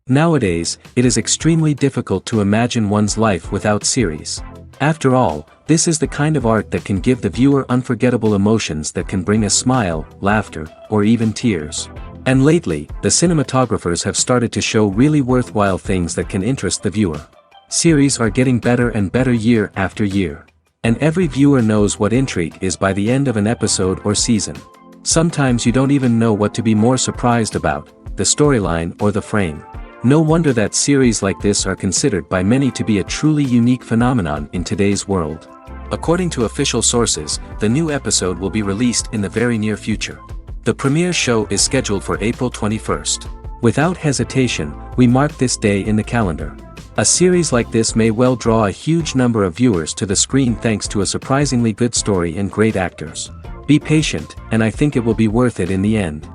Nowadays, it is extremely difficult to imagine one's life without series. After all, this is the kind of art that can give the viewer unforgettable emotions that can bring a smile, laughter, or even tears. And lately, the cinematographers have started to show really worthwhile things that can interest the viewer. Series are getting better and better year after year. And every viewer knows what intrigue is by the end of an episode or season. Sometimes you don't even know what to be more surprised about, the storyline or the frame. No wonder that series like this are considered by many to be a truly unique phenomenon in today's world. According to official sources, the new episode will be released in the very near future. The premiere show is scheduled for April 21st. Without hesitation, we mark this day in the calendar. A series like this may well draw a huge number of viewers to the screen thanks to a surprisingly good story and great actors. Be patient, and I think it will be worth it in the end.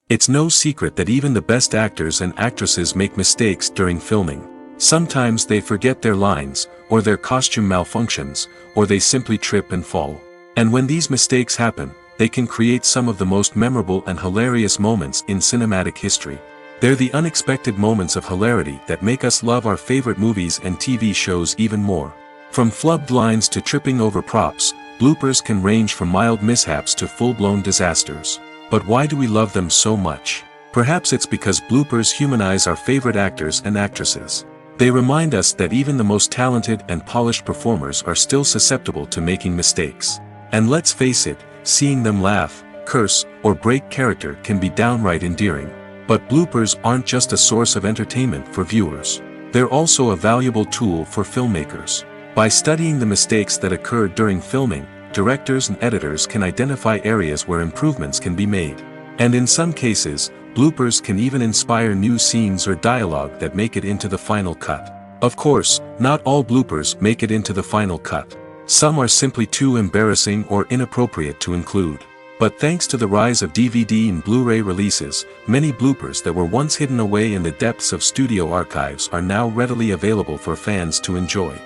It's no secret that even the best actors and actresses make mistakes during filming. Sometimes they forget their lines, or their costume malfunctions, or they simply trip and fall. And when these mistakes happen, they can create some of the most memorable and hilarious moments in cinematic history. They're the unexpected moments of hilarity that make us love our favorite movies and TV shows even more. From flubbed lines to tripping over props, bloopers can range from mild mishaps to full-blown disasters. But why do we love them so much? Perhaps it's because bloopers humanize our favorite actors and actresses. They remind us that even the most talented and polished performers are still susceptible to making mistakes. And let's face it, seeing them laugh, curse, or break character can be downright endearing. But bloopers aren't just a source of entertainment for viewers. They're also a valuable tool for filmmakers. By studying the mistakes that occurred during filming, directors and editors can identify areas where improvements can be made. And in some cases, bloopers can even inspire new scenes or dialogue that make it into the final cut. Of course, not all bloopers make it into the final cut. Some are simply too embarrassing or inappropriate to include. But thanks to the rise of DVD and Blu-ray releases, many bloopers that were once hidden away in the depths of studio archives are now readily available for fans to enjoy.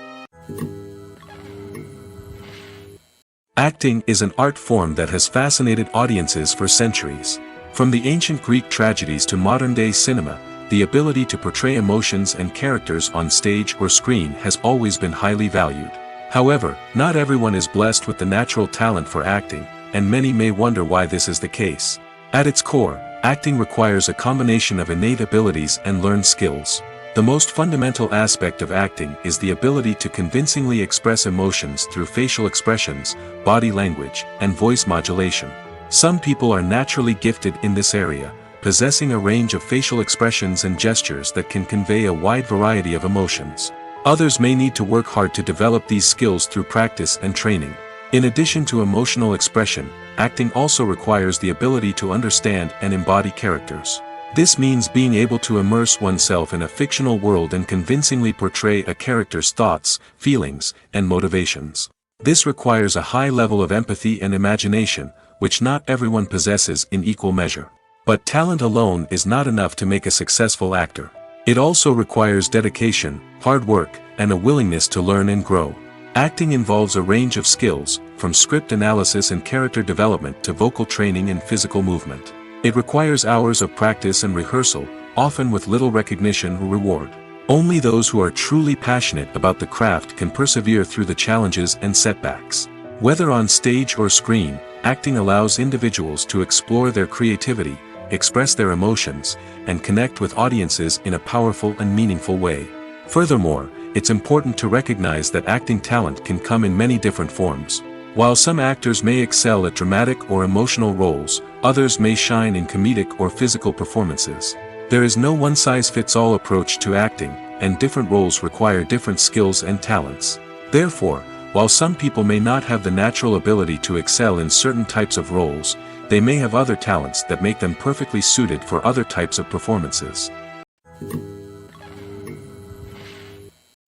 Acting is an art form that has fascinated audiences for centuries. From the ancient Greek tragedies to modern-day cinema, the ability to portray emotions and characters on stage or screen has always been highly valued. However, not everyone is blessed with the natural talent for acting, and many may wonder why this is the case. At its core, acting requires a combination of innate abilities and learned skills. The most fundamental aspect of acting is the ability to convincingly express emotions through facial expressions, body language, and voice modulation. Some people are naturally gifted in this area, possessing a range of facial expressions and gestures that can convey a wide variety of emotions. Others may need to work hard to develop these skills through practice and training. In addition to emotional expression, acting also requires the ability to understand and embody characters. This means being able to immerse oneself in a fictional world and convincingly portray a character's thoughts, feelings, and motivations. This requires a high level of empathy and imagination, which not everyone possesses in equal measure. But talent alone is not enough to make a successful actor. It also requires dedication, hard work, and a willingness to learn and grow. Acting involves a range of skills, from script analysis and character development to vocal training and physical movement. It requires hours of practice and rehearsal, often with little recognition or reward. Only those who are truly passionate about the craft can persevere through the challenges and setbacks. Whether on stage or screen, acting allows individuals to explore their creativity, express their emotions, and connect with audiences in a powerful and meaningful way. Furthermore, it's important to recognize that acting talent can come in many different forms. While some actors may excel at dramatic or emotional roles, others may shine in comedic or physical performances. There is no one-size-fits-all approach to acting, and different roles require different skills and talents. Therefore, while some people may not have the natural ability to excel in certain types of roles, they may have other talents that make them perfectly suited for other types of performances.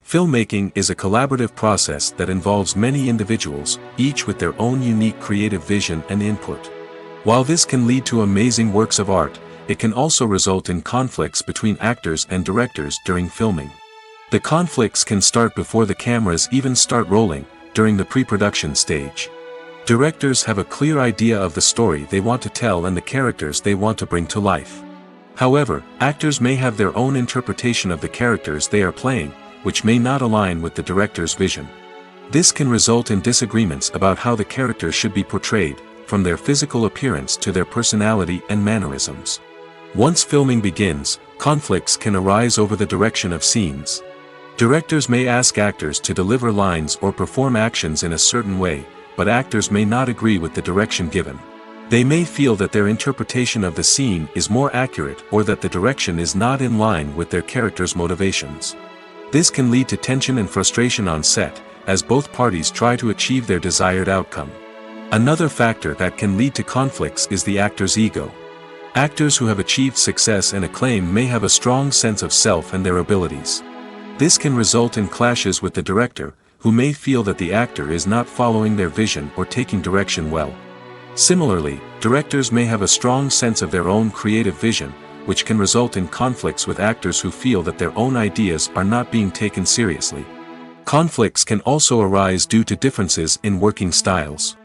Filmmaking is a collaborative process that involves many individuals, each with their own unique creative vision and input. While this can lead to amazing works of art, it can also result in conflicts between actors and directors during filming. The conflicts can start before the cameras even start rolling, during the pre-production stage. Directors have a clear idea of the story they want to tell and the characters they want to bring to life. However, actors may have their own interpretation of the characters they are playing, which may not align with the director's vision. This can result in disagreements about how the characters should be portrayed, from their physical appearance to their personality and mannerisms. Once filming begins, conflicts can arise over the direction of scenes. Directors may ask actors to deliver lines or perform actions in a certain way, but actors may not agree with the direction given. They may feel that their interpretation of the scene is more accurate or that the direction is not in line with their character's motivations. This can lead to tension and frustration on set, as both parties try to achieve their desired outcome. Another factor that can lead to conflicts is the actor's ego. Actors who have achieved success and acclaim may have a strong sense of self and their abilities. This can result in clashes with the director, who may feel that the actor is not following their vision or taking direction well. Similarly, directors may have a strong sense of their own creative vision, which can result in conflicts with actors who feel that their own ideas are not being taken seriously. Conflicts can also arise due to differences in working styles.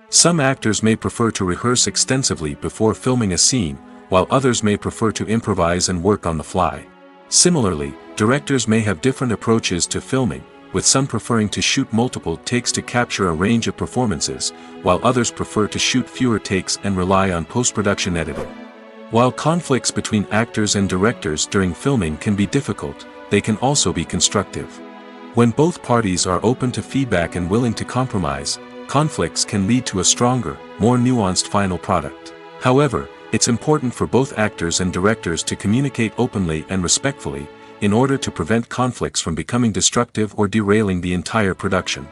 Some actors may prefer to rehearse extensively before filming a scene, while others may prefer to improvise and work on the fly. Similarly, directors may have different approaches to filming, with some preferring to shoot multiple takes to capture a range of performances, while others prefer to shoot fewer takes and rely on post-production editing. While conflicts between actors and directors during filming can be difficult, they can also be constructive. When both parties are open to feedback and willing to compromise, conflicts can lead to a stronger, more nuanced final product. However, it's important for both actors and directors to communicate openly and respectfully, in order to prevent conflicts from becoming destructive or derailing the entire production.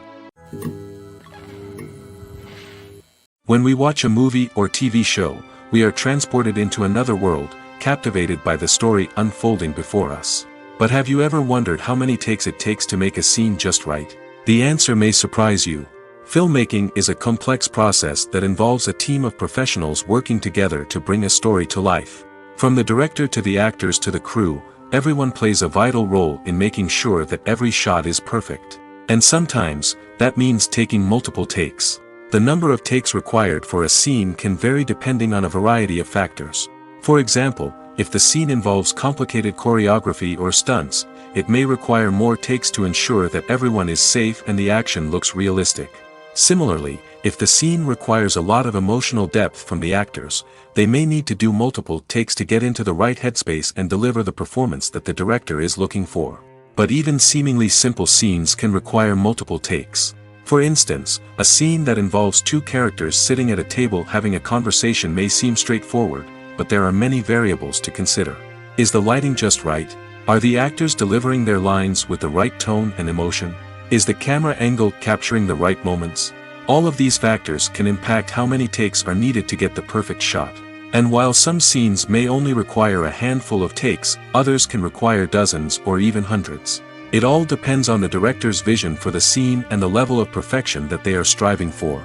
When we watch a movie or TV show, we are transported into another world, captivated by the story unfolding before us. But have you ever wondered how many takes it takes to make a scene just right? The answer may surprise you. Filmmaking is a complex process that involves a team of professionals working together to bring a story to life. From the director to the actors to the crew, everyone plays a vital role in making sure that every shot is perfect. And sometimes, that means taking multiple takes. The number of takes required for a scene can vary depending on a variety of factors. For example, if the scene involves complicated choreography or stunts, it may require more takes to ensure that everyone is safe and the action looks realistic. Similarly, if the scene requires a lot of emotional depth from the actors, they may need to do multiple takes to get into the right headspace and deliver the performance that the director is looking for. But even seemingly simple scenes can require multiple takes. For instance, a scene that involves two characters sitting at a table having a conversation may seem straightforward, but there are many variables to consider. Is the lighting just right? Are the actors delivering their lines with the right tone and emotion? Is the camera angle capturing the right moments? All of these factors can impact how many takes are needed to get the perfect shot. And while some scenes may only require a handful of takes, others can require dozens or even hundreds. It all depends on the director's vision for the scene and the level of perfection that they are striving for.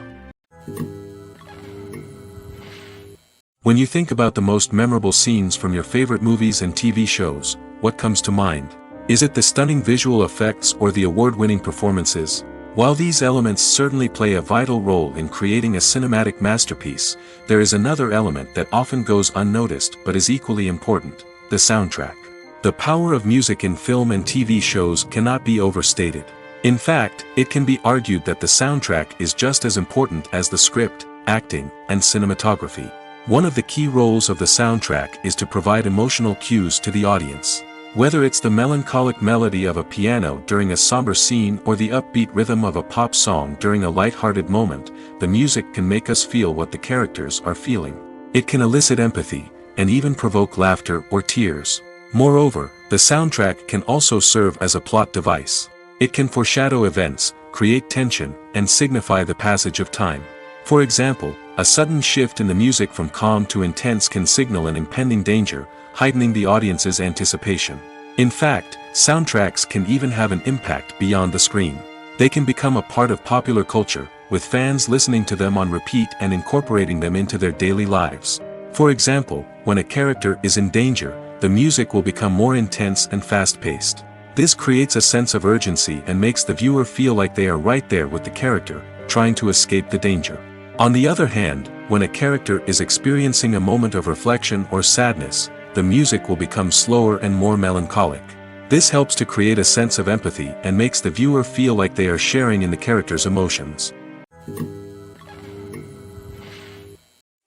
When you think about the most memorable scenes from your favorite movies and TV shows, what comes to mind? Is it the stunning visual effects or the award-winning performances? While these elements certainly play a vital role in creating a cinematic masterpiece, there is another element that often goes unnoticed but is equally important: the soundtrack. The power of music in film and TV shows cannot be overstated. In fact, it can be argued that the soundtrack is just as important as the script, acting, and cinematography. One of the key roles of the soundtrack is to provide emotional cues to the audience. Whether it's the melancholic melody of a piano during a somber scene or the upbeat rhythm of a pop song during a light-hearted moment, the music can make us feel what the characters are feeling. It can elicit empathy, and even provoke laughter or tears. Moreover, the soundtrack can also serve as a plot device. It can foreshadow events, create tension, and signify the passage of time. For example, a sudden shift in the music from calm to intense can signal an impending danger, heightening the audience's anticipation. In fact, soundtracks can even have an impact beyond the screen. They can become a part of popular culture, with fans listening to them on repeat and incorporating them into their daily lives. For example, when a character is in danger, the music will become more intense and fast-paced. This creates a sense of urgency and makes the viewer feel like they are right there with the character, trying to escape the danger. On the other hand, when a character is experiencing a moment of reflection or sadness, the music will become slower and more melancholic. This helps to create a sense of empathy and makes the viewer feel like they are sharing in the character's emotions.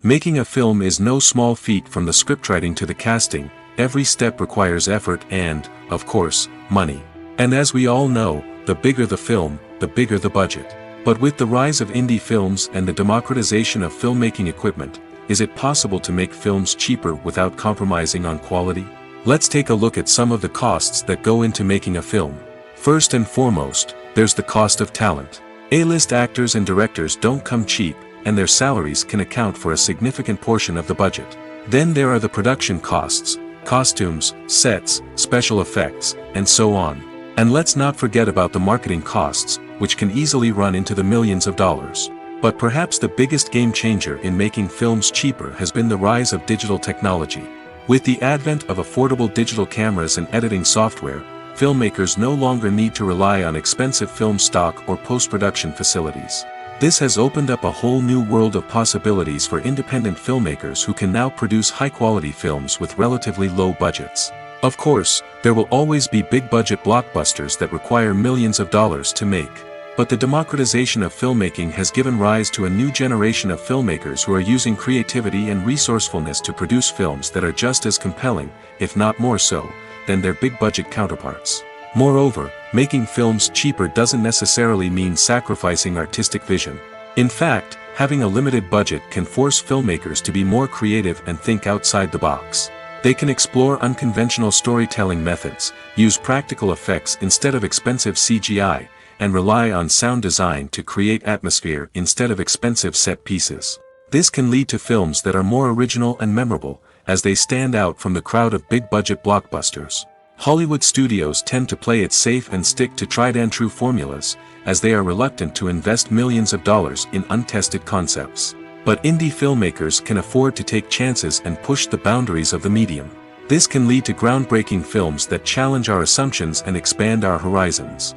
Making a film is no small feat. From the scriptwriting to the casting, every step requires effort and, of course, money. And as we all know, the bigger the film, the bigger the budget. But with the rise of indie films and the democratization of filmmaking equipment, is it possible to make films cheaper without compromising on quality? Let's take a look at some of the costs that go into making a film. First and foremost, there's the cost of talent. A-list actors and directors don't come cheap, and their salaries can account for a significant portion of the budget. Then there are the production costs, costumes, sets, special effects, and so on. And let's not forget about the marketing costs, which can easily run into the millions of dollars. But perhaps the biggest game changer in making films cheaper has been the rise of digital technology. With the advent of affordable digital cameras and editing software, filmmakers no longer need to rely on expensive film stock or post-production facilities. This has opened up a whole new world of possibilities for independent filmmakers who can now produce high-quality films with relatively low budgets. Of course, there will always be big-budget blockbusters that require millions of dollars to make. But the democratization of filmmaking has given rise to a new generation of filmmakers who are using creativity and resourcefulness to produce films that are just as compelling, if not more so, than their big-budget counterparts. Moreover, making films cheaper doesn't necessarily mean sacrificing artistic vision. In fact, having a limited budget can force filmmakers to be more creative and think outside the box. They can explore unconventional storytelling methods, use practical effects instead of expensive CGI, and rely on sound design to create atmosphere instead of expensive set pieces. This can lead to films that are more original and memorable, as they stand out from the crowd of big-budget blockbusters. Hollywood studios tend to play it safe and stick to tried-and-true formulas, as they are reluctant to invest millions of dollars in untested concepts. But indie filmmakers can afford to take chances and push the boundaries of the medium. This can lead to groundbreaking films that challenge our assumptions and expand our horizons.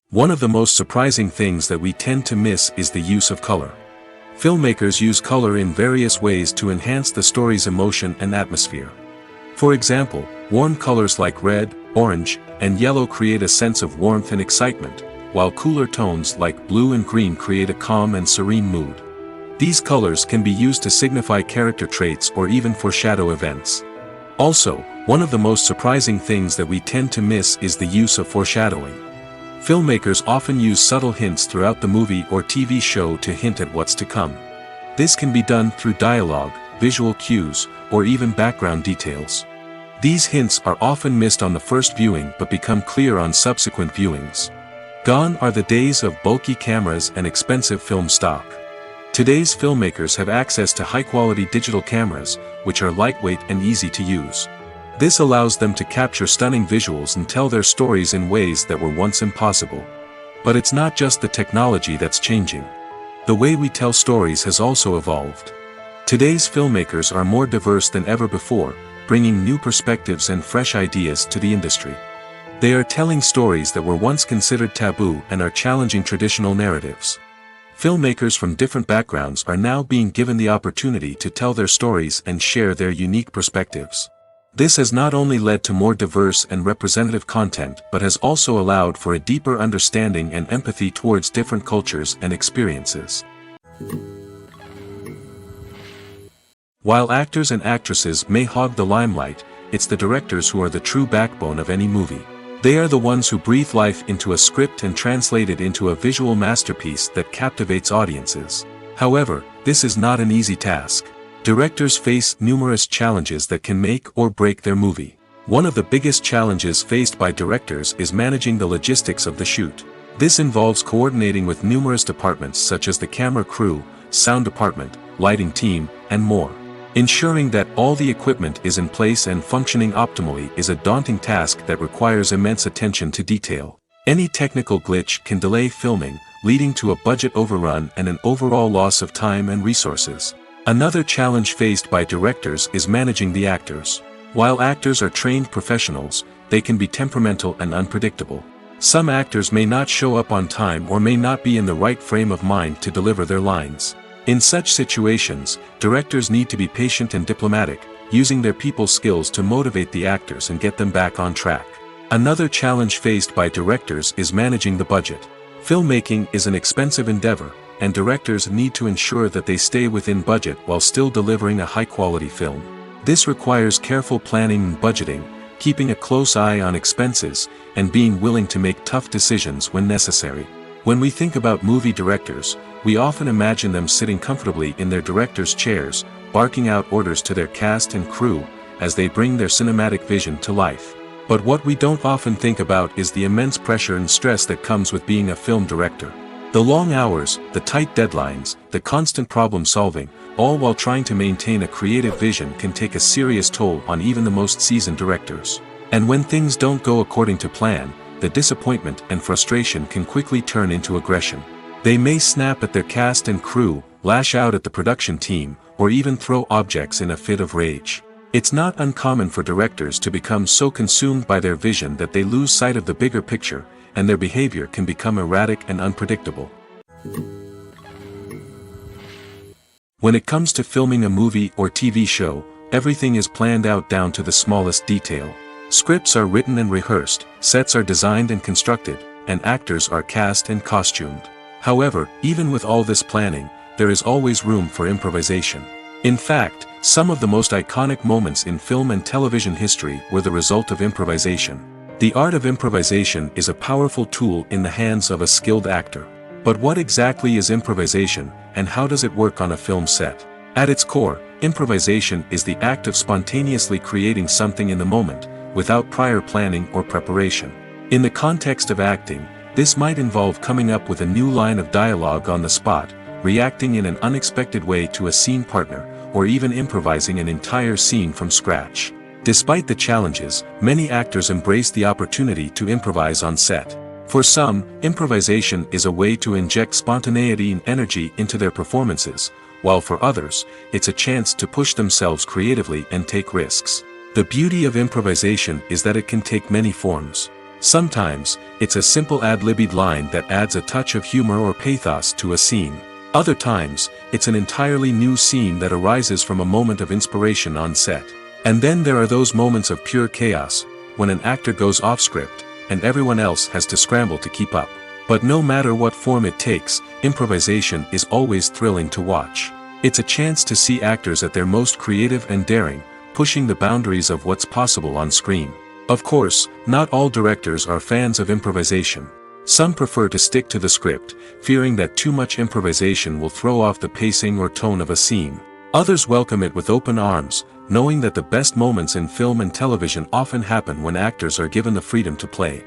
One of the most surprising things that we tend to miss is the use of color. Filmmakers use color in various ways to enhance the story's emotion and atmosphere. For example, warm colors like red, orange, and yellow create a sense of warmth and excitement, while cooler tones like blue and green create a calm and serene mood. These colors can be used to signify character traits or even foreshadow events. Also, one of the most surprising things that we tend to miss is the use of foreshadowing. Filmmakers often use subtle hints throughout the movie or TV show to hint at what's to come. This can be done through dialogue, visual cues, or even background details. These hints are often missed on the first viewing but become clear on subsequent viewings. Gone are the days of bulky cameras and expensive film stock. Today's filmmakers have access to high-quality digital cameras, which are lightweight and easy to use. This allows them to capture stunning visuals and tell their stories in ways that were once impossible. But it's not just the technology that's changing. The way we tell stories has also evolved. Today's filmmakers are more diverse than ever before, bringing new perspectives and fresh ideas to the industry. They are telling stories that were once considered taboo and are challenging traditional narratives. Filmmakers from different backgrounds are now being given the opportunity to tell their stories and share their unique perspectives. This has not only led to more diverse and representative content but has also allowed for a deeper understanding and empathy towards different cultures and experiences. While actors and actresses may hog the limelight, it's the directors who are the true backbone of any movie. They are the ones who breathe life into a script and translate it into a visual masterpiece that captivates audiences. However, this is not an easy task. Directors face numerous challenges that can make or break their movie. One of the biggest challenges faced by directors is managing the logistics of the shoot. This involves coordinating with numerous departments such as the camera crew, sound department, lighting team, and more. Ensuring that all the equipment is in place and functioning optimally is a daunting task that requires immense attention to detail. Any technical glitch can delay filming, leading to a budget overrun and an overall loss of time and resources. Another challenge faced by directors is managing the actors. While actors are trained professionals, they can be temperamental and unpredictable. Some actors may not show up on time or may not be in the right frame of mind to deliver their lines. In such situations, directors need to be patient and diplomatic, using their people skills to motivate the actors and get them back on track. Another challenge faced by directors is managing the budget. Filmmaking is an expensive endeavor, and directors need to ensure that they stay within budget while still delivering a high-quality film. This requires careful planning and budgeting, keeping a close eye on expenses, and being willing to make tough decisions when necessary. When we think about movie directors, we often imagine them sitting comfortably in their director's chairs, barking out orders to their cast and crew, as they bring their cinematic vision to life. But what we don't often think about is the immense pressure and stress that comes with being a film director. The long hours, the tight deadlines, the constant problem solving, all while trying to maintain a creative vision can take a serious toll on even the most seasoned directors. And when things don't go according to plan, the disappointment and frustration can quickly turn into aggression. They may snap at their cast and crew, lash out at the production team, or even throw objects in a fit of rage. It's not uncommon for directors to become so consumed by their vision that they lose sight of the bigger picture, and their behavior can become erratic and unpredictable. When it comes to filming a movie or TV show, everything is planned out down to the smallest detail. Scripts are written and rehearsed, sets are designed and constructed, and actors are cast and costumed. However, even with all this planning, there is always room for improvisation. In fact, some of the most iconic moments in film and television history were the result of improvisation. The art of improvisation is a powerful tool in the hands of a skilled actor. But what exactly is improvisation, and how does it work on a film set? At its core, improvisation is the act of spontaneously creating something in the moment, without prior planning or preparation. In the context of acting, this might involve coming up with a new line of dialogue on the spot, reacting in an unexpected way to a scene partner, or even improvising an entire scene from scratch. Despite the challenges, many actors embrace the opportunity to improvise on set. For some, improvisation is a way to inject spontaneity and energy into their performances, while for others, it's a chance to push themselves creatively and take risks. The beauty of improvisation is that it can take many forms. Sometimes, it's a simple ad-libbed line that adds a touch of humor or pathos to a scene. Other times, it's an entirely new scene that arises from a moment of inspiration on set. And then there are those moments of pure chaos, when an actor goes off script, and everyone else has to scramble to keep up. But no matter what form it takes, improvisation is always thrilling to watch. It's a chance to see actors at their most creative and daring, pushing the boundaries of what's possible on screen. Of course, not all directors are fans of improvisation. Some prefer to stick to the script, fearing that too much improvisation will throw off the pacing or tone of a scene. Others welcome it with open arms, knowing that the best moments in film and television often happen when actors are given the freedom to play.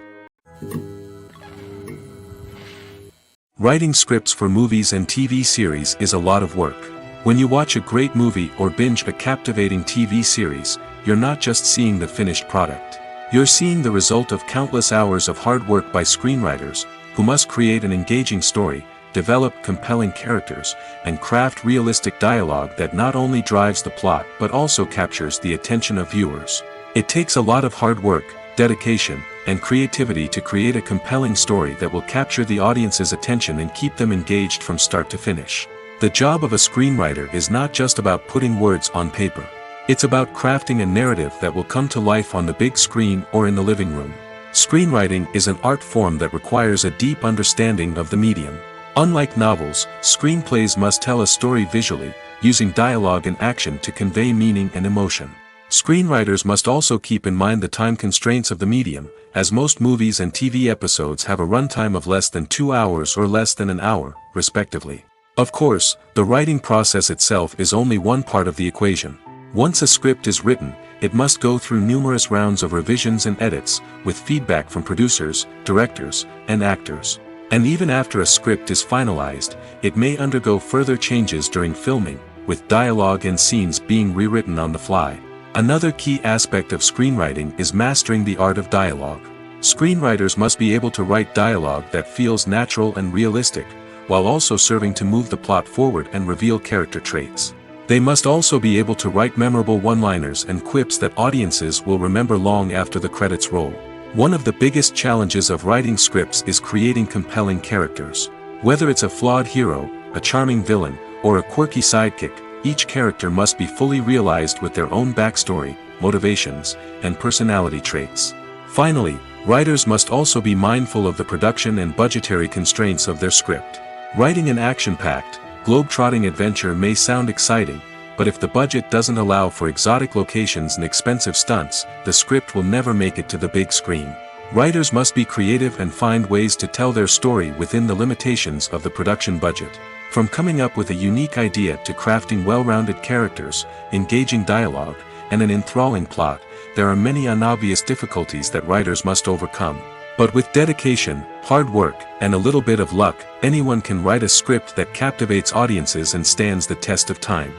Writing scripts for movies and TV series is a lot of work. When you watch a great movie or binge a captivating TV series, you're not just seeing the finished product. You're seeing the result of countless hours of hard work by screenwriters, who must create an engaging story, develop compelling characters, and craft realistic dialogue that not only drives the plot but also captures the attention of viewers. It takes a lot of hard work, dedication, and creativity to create a compelling story that will capture the audience's attention and keep them engaged from start to finish. The job of a screenwriter is not just about putting words on paper. It's about crafting a narrative that will come to life on the big screen or in the living room. Screenwriting is an art form that requires a deep understanding of the medium. Unlike novels, screenplays must tell a story visually, using dialogue and action to convey meaning and emotion. Screenwriters must also keep in mind the time constraints of the medium, as most movies and TV episodes have a runtime of less than 2 hours or less than an hour, respectively. Of course, the writing process itself is only one part of the equation. Once a script is written, it must go through numerous rounds of revisions and edits, with feedback from producers, directors, and actors. And even after a script is finalized, it may undergo further changes during filming, with dialogue and scenes being rewritten on the fly. Another key aspect of screenwriting is mastering the art of dialogue. Screenwriters must be able to write dialogue that feels natural and realistic, while also serving to move the plot forward and reveal character traits. They must also be able to write memorable one-liners and quips that audiences will remember long after the credits roll. One of the biggest challenges of writing scripts is creating compelling characters. Whether it's a flawed hero, a charming villain, or a quirky sidekick, each character must be fully realized with their own backstory, motivations, and personality traits. Finally, writers must also be mindful of the production and budgetary constraints of their script. Writing an action-packed, globe-trotting adventure may sound exciting, but if the budget doesn't allow for exotic locations and expensive stunts, the script will never make it to the big screen. Writers must be creative and find ways to tell their story within the limitations of the production budget. From coming up with a unique idea to crafting well-rounded characters, engaging dialogue, and an enthralling plot, there are many unobvious difficulties that writers must overcome. But with dedication, hard work, and a little bit of luck, anyone can write a script that captivates audiences and stands the test of time.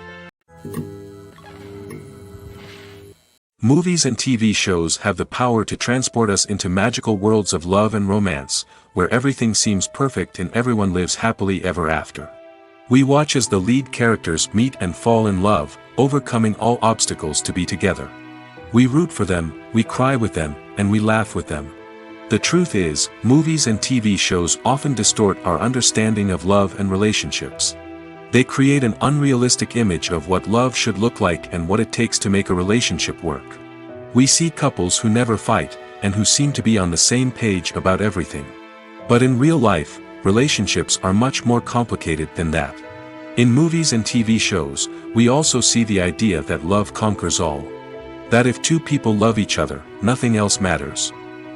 Movies and TV shows have the power to transport us into magical worlds of love and romance, where everything seems perfect and everyone lives happily ever after. We watch as the lead characters meet and fall in love, overcoming all obstacles to be together. We root for them, we cry with them, and we laugh with them. The truth is, movies and TV shows often distort our understanding of love and relationships. They create an unrealistic image of what love should look like and what it takes to make a relationship work. We see couples who never fight, and who seem to be on the same page about everything. But in real life, relationships are much more complicated than that. In movies and TV shows, we also see the idea that love conquers all. That if two people love each other, nothing else matters.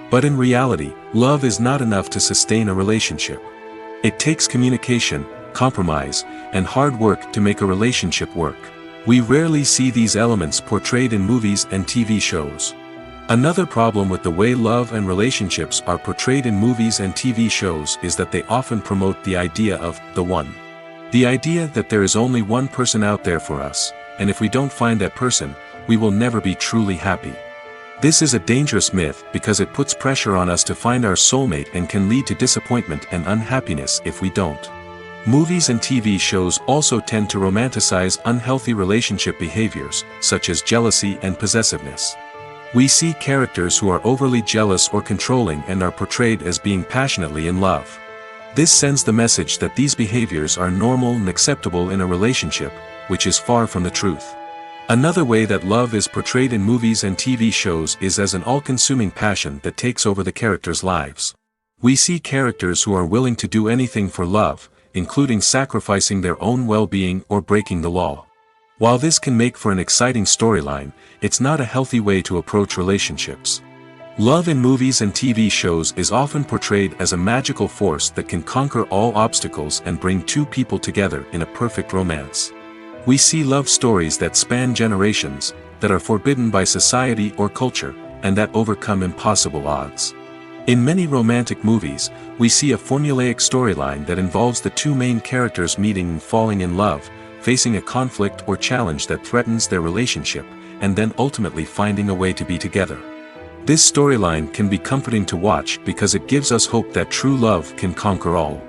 But in reality, love is not enough to sustain a relationship. It takes communication, compromise, and hard work to make a relationship work. We rarely see these elements portrayed in movies and TV shows. Another problem with the way love and relationships are portrayed in movies and TV shows is that they often promote the idea of the one. The idea that there is only one person out there for us, and if we don't find that person, we will never be truly happy. This is a dangerous myth because it puts pressure on us to find our soulmate and can lead to disappointment and unhappiness if we don't. Movies and TV shows also tend to romanticize unhealthy relationship behaviors, such as jealousy and possessiveness. We see characters who are overly jealous or controlling and are portrayed as being passionately in love. This sends the message that these behaviors are normal and acceptable in a relationship, which is far from the truth. Another way that love is portrayed in movies and TV shows is as an all-consuming passion that takes over the characters' lives. We see characters who are willing to do anything for love, including sacrificing their own well-being or breaking the law. While this can make for an exciting storyline, it's not a healthy way to approach relationships. Love in movies and TV shows is often portrayed as a magical force that can conquer all obstacles and bring two people together in a perfect romance. We see love stories that span generations, that are forbidden by society or culture, and that overcome impossible odds. In many romantic movies, we see a formulaic storyline that involves the two main characters meeting and falling in love, facing a conflict or challenge that threatens their relationship, and then ultimately finding a way to be together. This storyline can be comforting to watch because it gives us hope that true love can conquer all.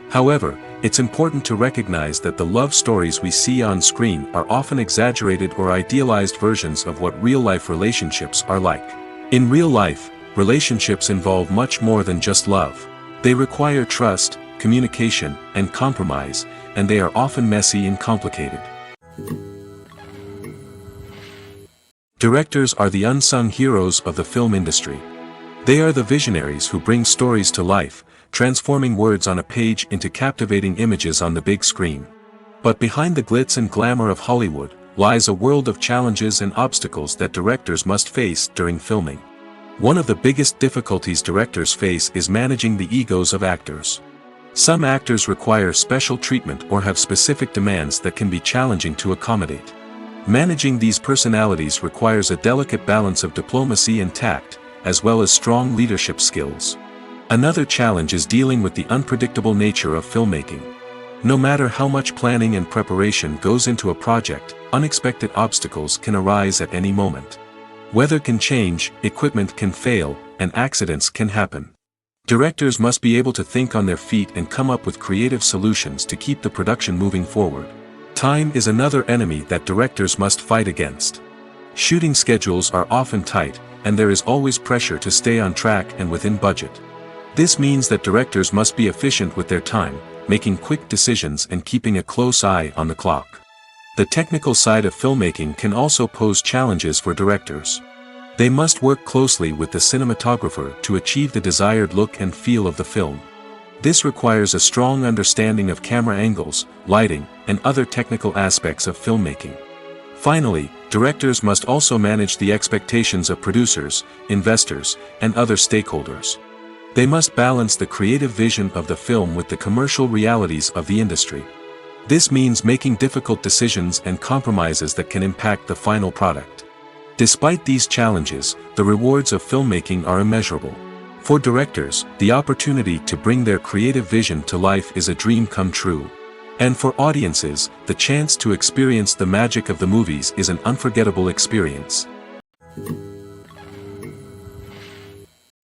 However, it's important to recognize that the love stories we see on screen are often exaggerated or idealized versions of what real-life relationships are like. In real life, relationships involve much more than just love. They require trust, communication, and compromise, and they are often messy and complicated. Directors are the unsung heroes of the film industry. They are the visionaries who bring stories to life, transforming words on a page into captivating images on the big screen. But behind the glitz and glamour of Hollywood lies a world of challenges and obstacles that directors must face during filming. One of the biggest difficulties directors face is managing the egos of actors. Some actors require special treatment or have specific demands that can be challenging to accommodate. Managing these personalities requires a delicate balance of diplomacy and tact, as well as strong leadership skills. Another challenge is dealing with the unpredictable nature of filmmaking. No matter how much planning and preparation goes into a project, unexpected obstacles can arise at any moment. Weather can change, equipment can fail, and accidents can happen. Directors must be able to think on their feet and come up with creative solutions to keep the production moving forward. Time is another enemy that directors must fight against. Shooting schedules are often tight, and there is always pressure to stay on track and within budget. This means that directors must be efficient with their time, making quick decisions and keeping a close eye on the clock. The technical side of filmmaking can also pose challenges for directors. They must work closely with the cinematographer to achieve the desired look and feel of the film. This requires a strong understanding of camera angles, lighting, and other technical aspects of filmmaking. Finally, directors must also manage the expectations of producers, investors, and other stakeholders. They must balance the creative vision of the film with the commercial realities of the industry. This means making difficult decisions and compromises that can impact the final product. Despite these challenges, the rewards of filmmaking are immeasurable. For directors, the opportunity to bring their creative vision to life is a dream come true. And for audiences, the chance to experience the magic of the movies is an unforgettable experience.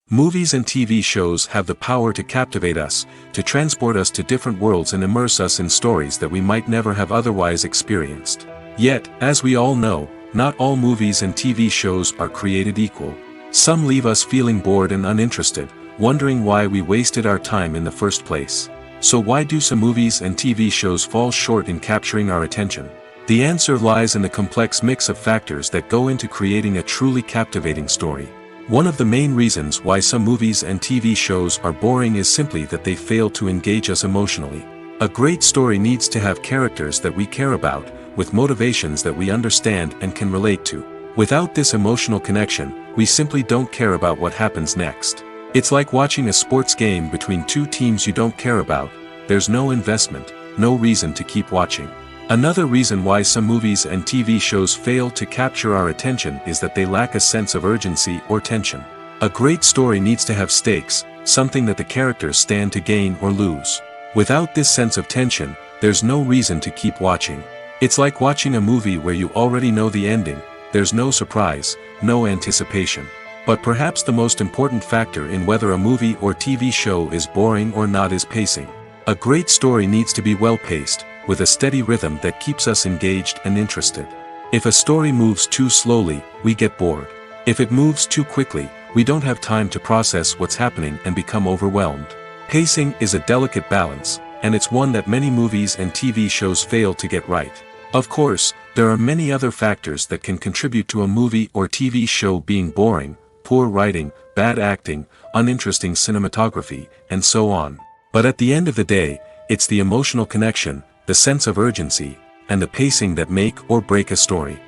Movies and TV shows have the power to captivate us, to transport us to different worlds and immerse us in stories that we might never have otherwise experienced. Yet, as we all know, not all movies and TV shows are created equal. Some leave us feeling bored and uninterested, wondering why we wasted our time in the first place. So why do some movies and TV shows fall short in capturing our attention? The answer lies in the complex mix of factors that go into creating a truly captivating story. One of the main reasons why some movies and TV shows are boring is simply that they fail to engage us emotionally. A great story needs to have characters that we care about, with motivations that we understand and can relate to. Without this emotional connection, we simply don't care about what happens next. It's like watching a sports game between two teams you don't care about. There's no investment, no reason to keep watching. Another reason why some movies and TV shows fail to capture our attention is that they lack a sense of urgency or tension. A great story needs to have stakes, something that the characters stand to gain or lose. Without this sense of tension, there's no reason to keep watching. It's like watching a movie where you already know the ending. There's no surprise, no anticipation. But perhaps the most important factor in whether a movie or TV show is boring or not is pacing. A great story needs to be well-paced, with a steady rhythm that keeps us engaged and interested. If a story moves too slowly, we get bored. If it moves too quickly, we don't have time to process what's happening and become overwhelmed. Pacing is a delicate balance, and it's one that many movies and TV shows fail to get right. Of course, there are many other factors that can contribute to a movie or TV show being boring: poor writing, bad acting, uninteresting cinematography, and so on. But at the end of the day, it's the emotional connection, the sense of urgency, and the pacing that make or break a story.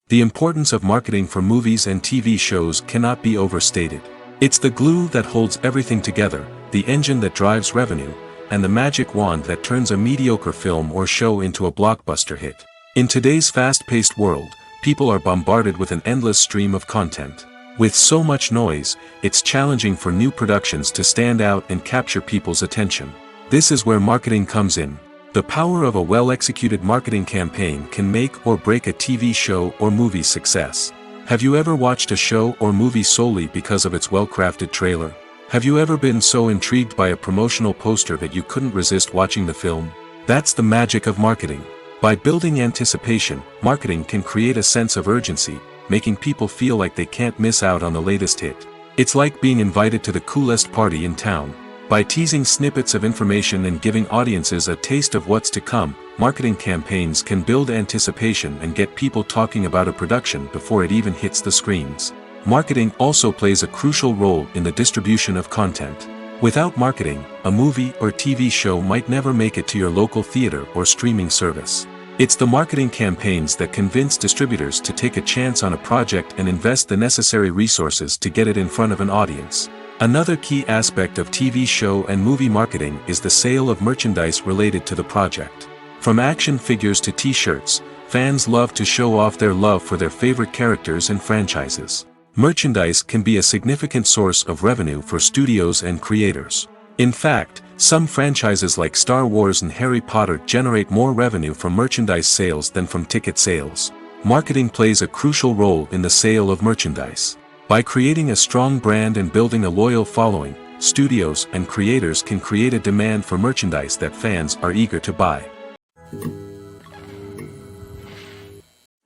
The importance of marketing for movies and TV shows cannot be overstated. It's the glue that holds everything together, the engine that drives revenue, and the magic wand that turns a mediocre film or show into a blockbuster hit. In today's fast-paced world, people are bombarded with an endless stream of content. With so much noise, it's challenging for new productions to stand out and capture people's attention. This is where marketing comes in. The power of a well-executed marketing campaign can make or break a TV show or movie's success. Have you ever watched a show or movie solely because of its well-crafted trailer? Have you ever been so intrigued by a promotional poster that you couldn't resist watching the film? That's the magic of marketing. By building anticipation, marketing can create a sense of urgency, making people feel like they can't miss out on the latest hit. It's like being invited to the coolest party in town. By teasing snippets of information and giving audiences a taste of what's to come, marketing campaigns can build anticipation and get people talking about a production before it even hits the screens. Marketing also plays a crucial role in the distribution of content. Without marketing, a movie or TV show might never make it to your local theater or streaming service. It's the marketing campaigns that convince distributors to take a chance on a project and invest the necessary resources to get it in front of an audience. Another key aspect of TV show and movie marketing is the sale of merchandise related to the project. From action figures to t-shirts, fans love to show off their love for their favorite characters and franchises. Merchandise can be a significant source of revenue for studios and creators. In fact, some franchises like Star Wars and Harry Potter generate more revenue from merchandise sales than from ticket sales. Marketing plays a crucial role in the sale of merchandise. By creating a strong brand and building a loyal following, studios and creators can create a demand for merchandise that fans are eager to buy.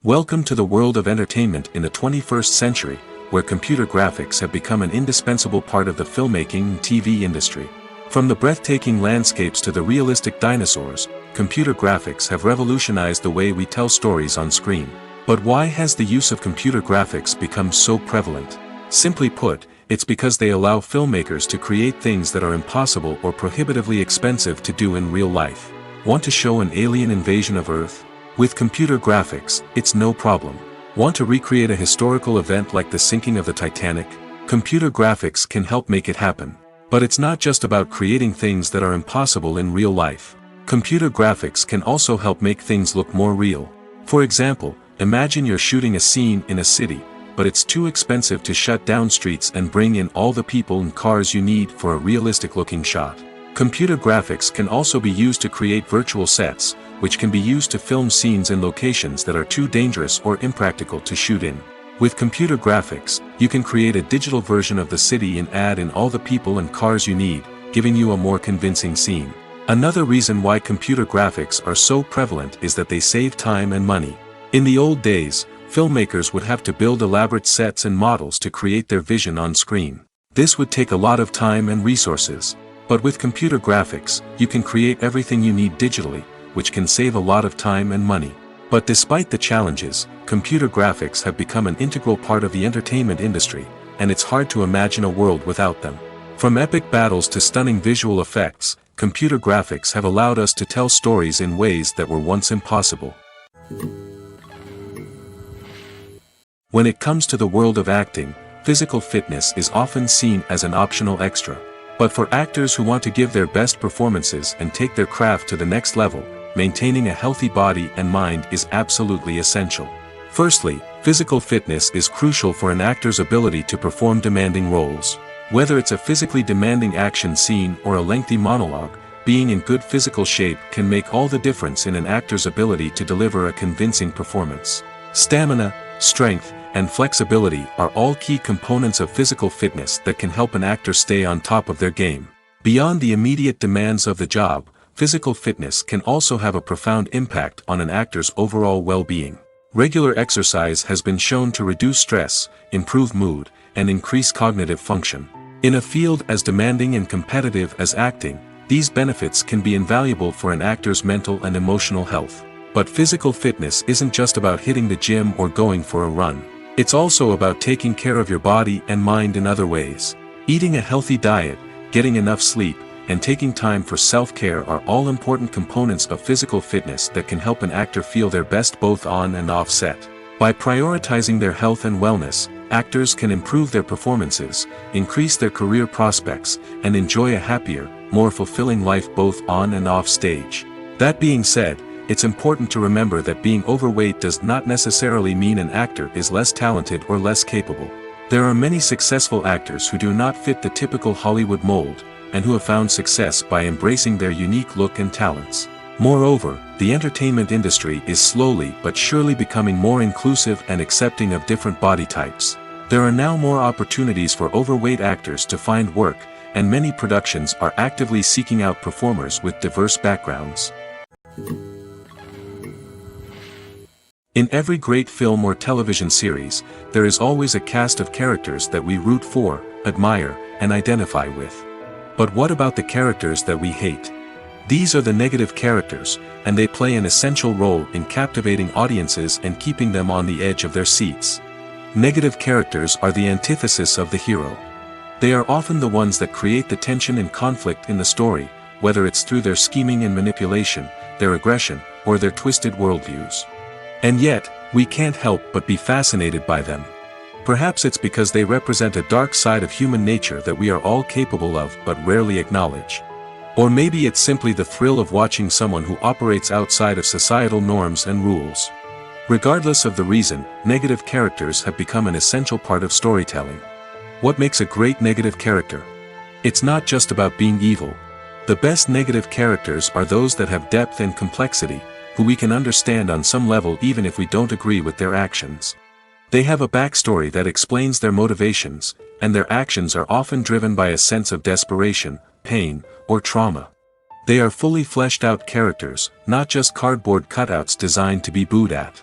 Welcome to the world of entertainment in the 21st century, where computer graphics have become an indispensable part of the filmmaking and TV industry. From the breathtaking landscapes to the realistic dinosaurs, computer graphics have revolutionized the way we tell stories on screen. But why has the use of computer graphics become so prevalent? Simply put, it's because they allow filmmakers to create things that are impossible or prohibitively expensive to do in real life. Want to show an alien invasion of Earth? With computer graphics, it's no problem. Want to recreate a historical event like the sinking of the Titanic? Computer graphics can help make it happen. But it's not just about creating things that are impossible in real life. Computer graphics can also help make things look more real. For example, imagine you're shooting a scene in a city, but it's too expensive to shut down streets and bring in all the people and cars you need for a realistic-looking shot. Computer graphics can also be used to create virtual sets, which can be used to film scenes in locations that are too dangerous or impractical to shoot in. With computer graphics, you can create a digital version of the city and add in all the people and cars you need, giving you a more convincing scene. Another reason why computer graphics are so prevalent is that they save time and money. In the old days, filmmakers would have to build elaborate sets and models to create their vision on screen. This would take a lot of time and resources. But with computer graphics, you can create everything you need digitally, which can save a lot of time and money. But despite the challenges, computer graphics have become an integral part of the entertainment industry, and it's hard to imagine a world without them. From epic battles to stunning visual effects, computer graphics have allowed us to tell stories in ways that were once impossible. When it comes to the world of acting, physical fitness is often seen as an optional extra. But for actors who want to give their best performances and take their craft to the next level, maintaining a healthy body and mind is absolutely essential. Firstly, physical fitness is crucial for an actor's ability to perform demanding roles. Whether it's a physically demanding action scene or a lengthy monologue, being in good physical shape can make all the difference in an actor's ability to deliver a convincing performance. Stamina, strength, and flexibility are all key components of physical fitness that can help an actor stay on top of their game. Beyond the immediate demands of the job, physical fitness can also have a profound impact on an actor's overall well-being. Regular exercise has been shown to reduce stress, improve mood, and increase cognitive function. In a field as demanding and competitive as acting, these benefits can be invaluable for an actor's mental and emotional health. But physical fitness isn't just about hitting the gym or going for a run. It's also about taking care of your body and mind in other ways. Eating a healthy diet, getting enough sleep, and taking time for self-care are all important components of physical fitness that can help an actor feel their best both on and off set. By prioritizing their health and wellness, actors can improve their performances, increase their career prospects, and enjoy a happier, more fulfilling life both on and off stage. That being said, it's important to remember that being overweight does not necessarily mean an actor is less talented or less capable. There are many successful actors who do not fit the typical Hollywood mold, and who have found success by embracing their unique look and talents. Moreover, the entertainment industry is slowly but surely becoming more inclusive and accepting of different body types. There are now more opportunities for overweight actors to find work, and many productions are actively seeking out performers with diverse backgrounds. In every great film or television series, there is always a cast of characters that we root for, admire, and identify with. But what about the characters that we hate? These are the negative characters, and they play an essential role in captivating audiences and keeping them on the edge of their seats. Negative characters are the antithesis of the hero. They are often the ones that create the tension and conflict in the story, whether it's through their scheming and manipulation, their aggression, or their twisted worldviews. And yet, we can't help but be fascinated by them. Perhaps it's because they represent a dark side of human nature that we are all capable of but rarely acknowledge. Or maybe it's simply the thrill of watching someone who operates outside of societal norms and rules. Regardless of the reason, negative characters have become an essential part of storytelling. What makes a great negative character? It's not just about being evil. The best negative characters are those that have depth and complexity, who we can understand on some level even if we don't agree with their actions. They have a backstory that explains their motivations, and their actions are often driven by a sense of desperation, pain, or trauma. They are fully fleshed out characters, not just cardboard cutouts designed to be booed at.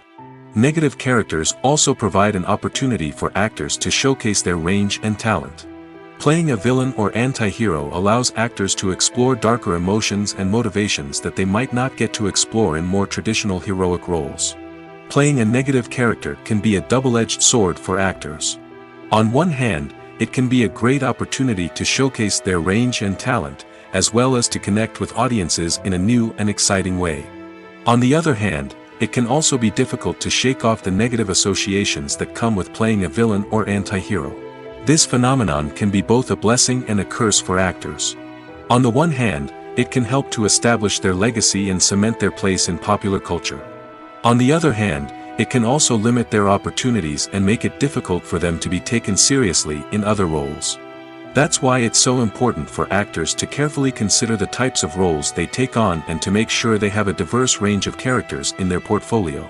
Negative characters also provide an opportunity for actors to showcase their range and talent. Playing a villain or anti-hero allows actors to explore darker emotions and motivations that they might not get to explore in more traditional heroic roles. Playing a negative character can be a double-edged sword for actors. On one hand, it can be a great opportunity to showcase their range and talent, as well as to connect with audiences in a new and exciting way. On the other hand, it can also be difficult to shake off the negative associations that come with playing a villain or anti-hero. This phenomenon can be both a blessing and a curse for actors. On the one hand, it can help to establish their legacy and cement their place in popular culture. On the other hand, it can also limit their opportunities and make it difficult for them to be taken seriously in other roles. That's why it's so important for actors to carefully consider the types of roles they take on and to make sure they have a diverse range of characters in their portfolio.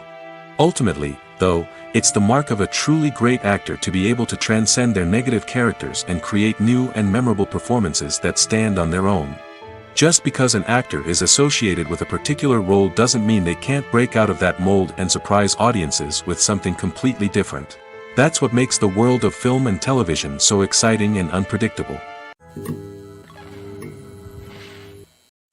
Ultimately, though, it's the mark of a truly great actor to be able to transcend their negative characters and create new and memorable performances that stand on their own. Just because an actor is associated with a particular role doesn't mean they can't break out of that mold and surprise audiences with something completely different. That's what makes the world of film and television so exciting and unpredictable.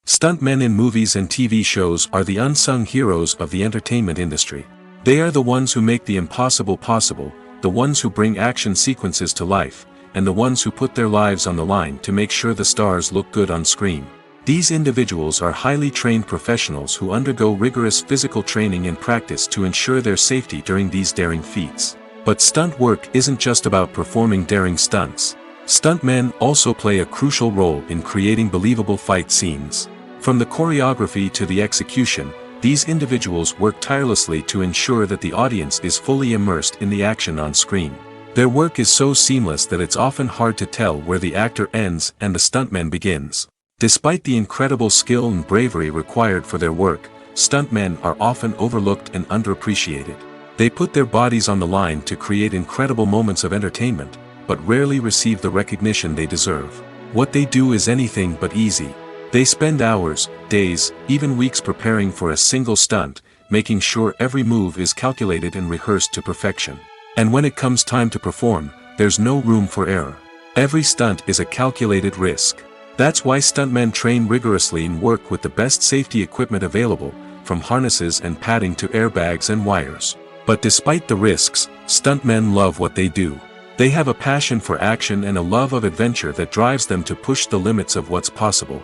Stuntmen in movies and TV shows are the unsung heroes of the entertainment industry. They are the ones who make the impossible possible, the ones who bring action sequences to life, and the ones who put their lives on the line to make sure the stars look good on screen. These individuals are highly trained professionals who undergo rigorous physical training and practice to ensure their safety during these daring feats. But stunt work isn't just about performing daring stunts. Stuntmen also play a crucial role in creating believable fight scenes. From the choreography to the execution, these individuals work tirelessly to ensure that the audience is fully immersed in the action on screen. Their work is so seamless that it's often hard to tell where the actor ends and the stuntman begins. Despite the incredible skill and bravery required for their work, stuntmen are often overlooked and underappreciated. They put their bodies on the line to create incredible moments of entertainment, but rarely receive the recognition they deserve. What they do is anything but easy. They spend hours, days, even weeks preparing for a single stunt, making sure every move is calculated and rehearsed to perfection. And when it comes time to perform, there's no room for error. Every stunt is a calculated risk. That's why stuntmen train rigorously and work with the best safety equipment available, from harnesses and padding to airbags and wires. But despite the risks, stuntmen love what they do. They have a passion for action and a love of adventure that drives them to push the limits of what's possible.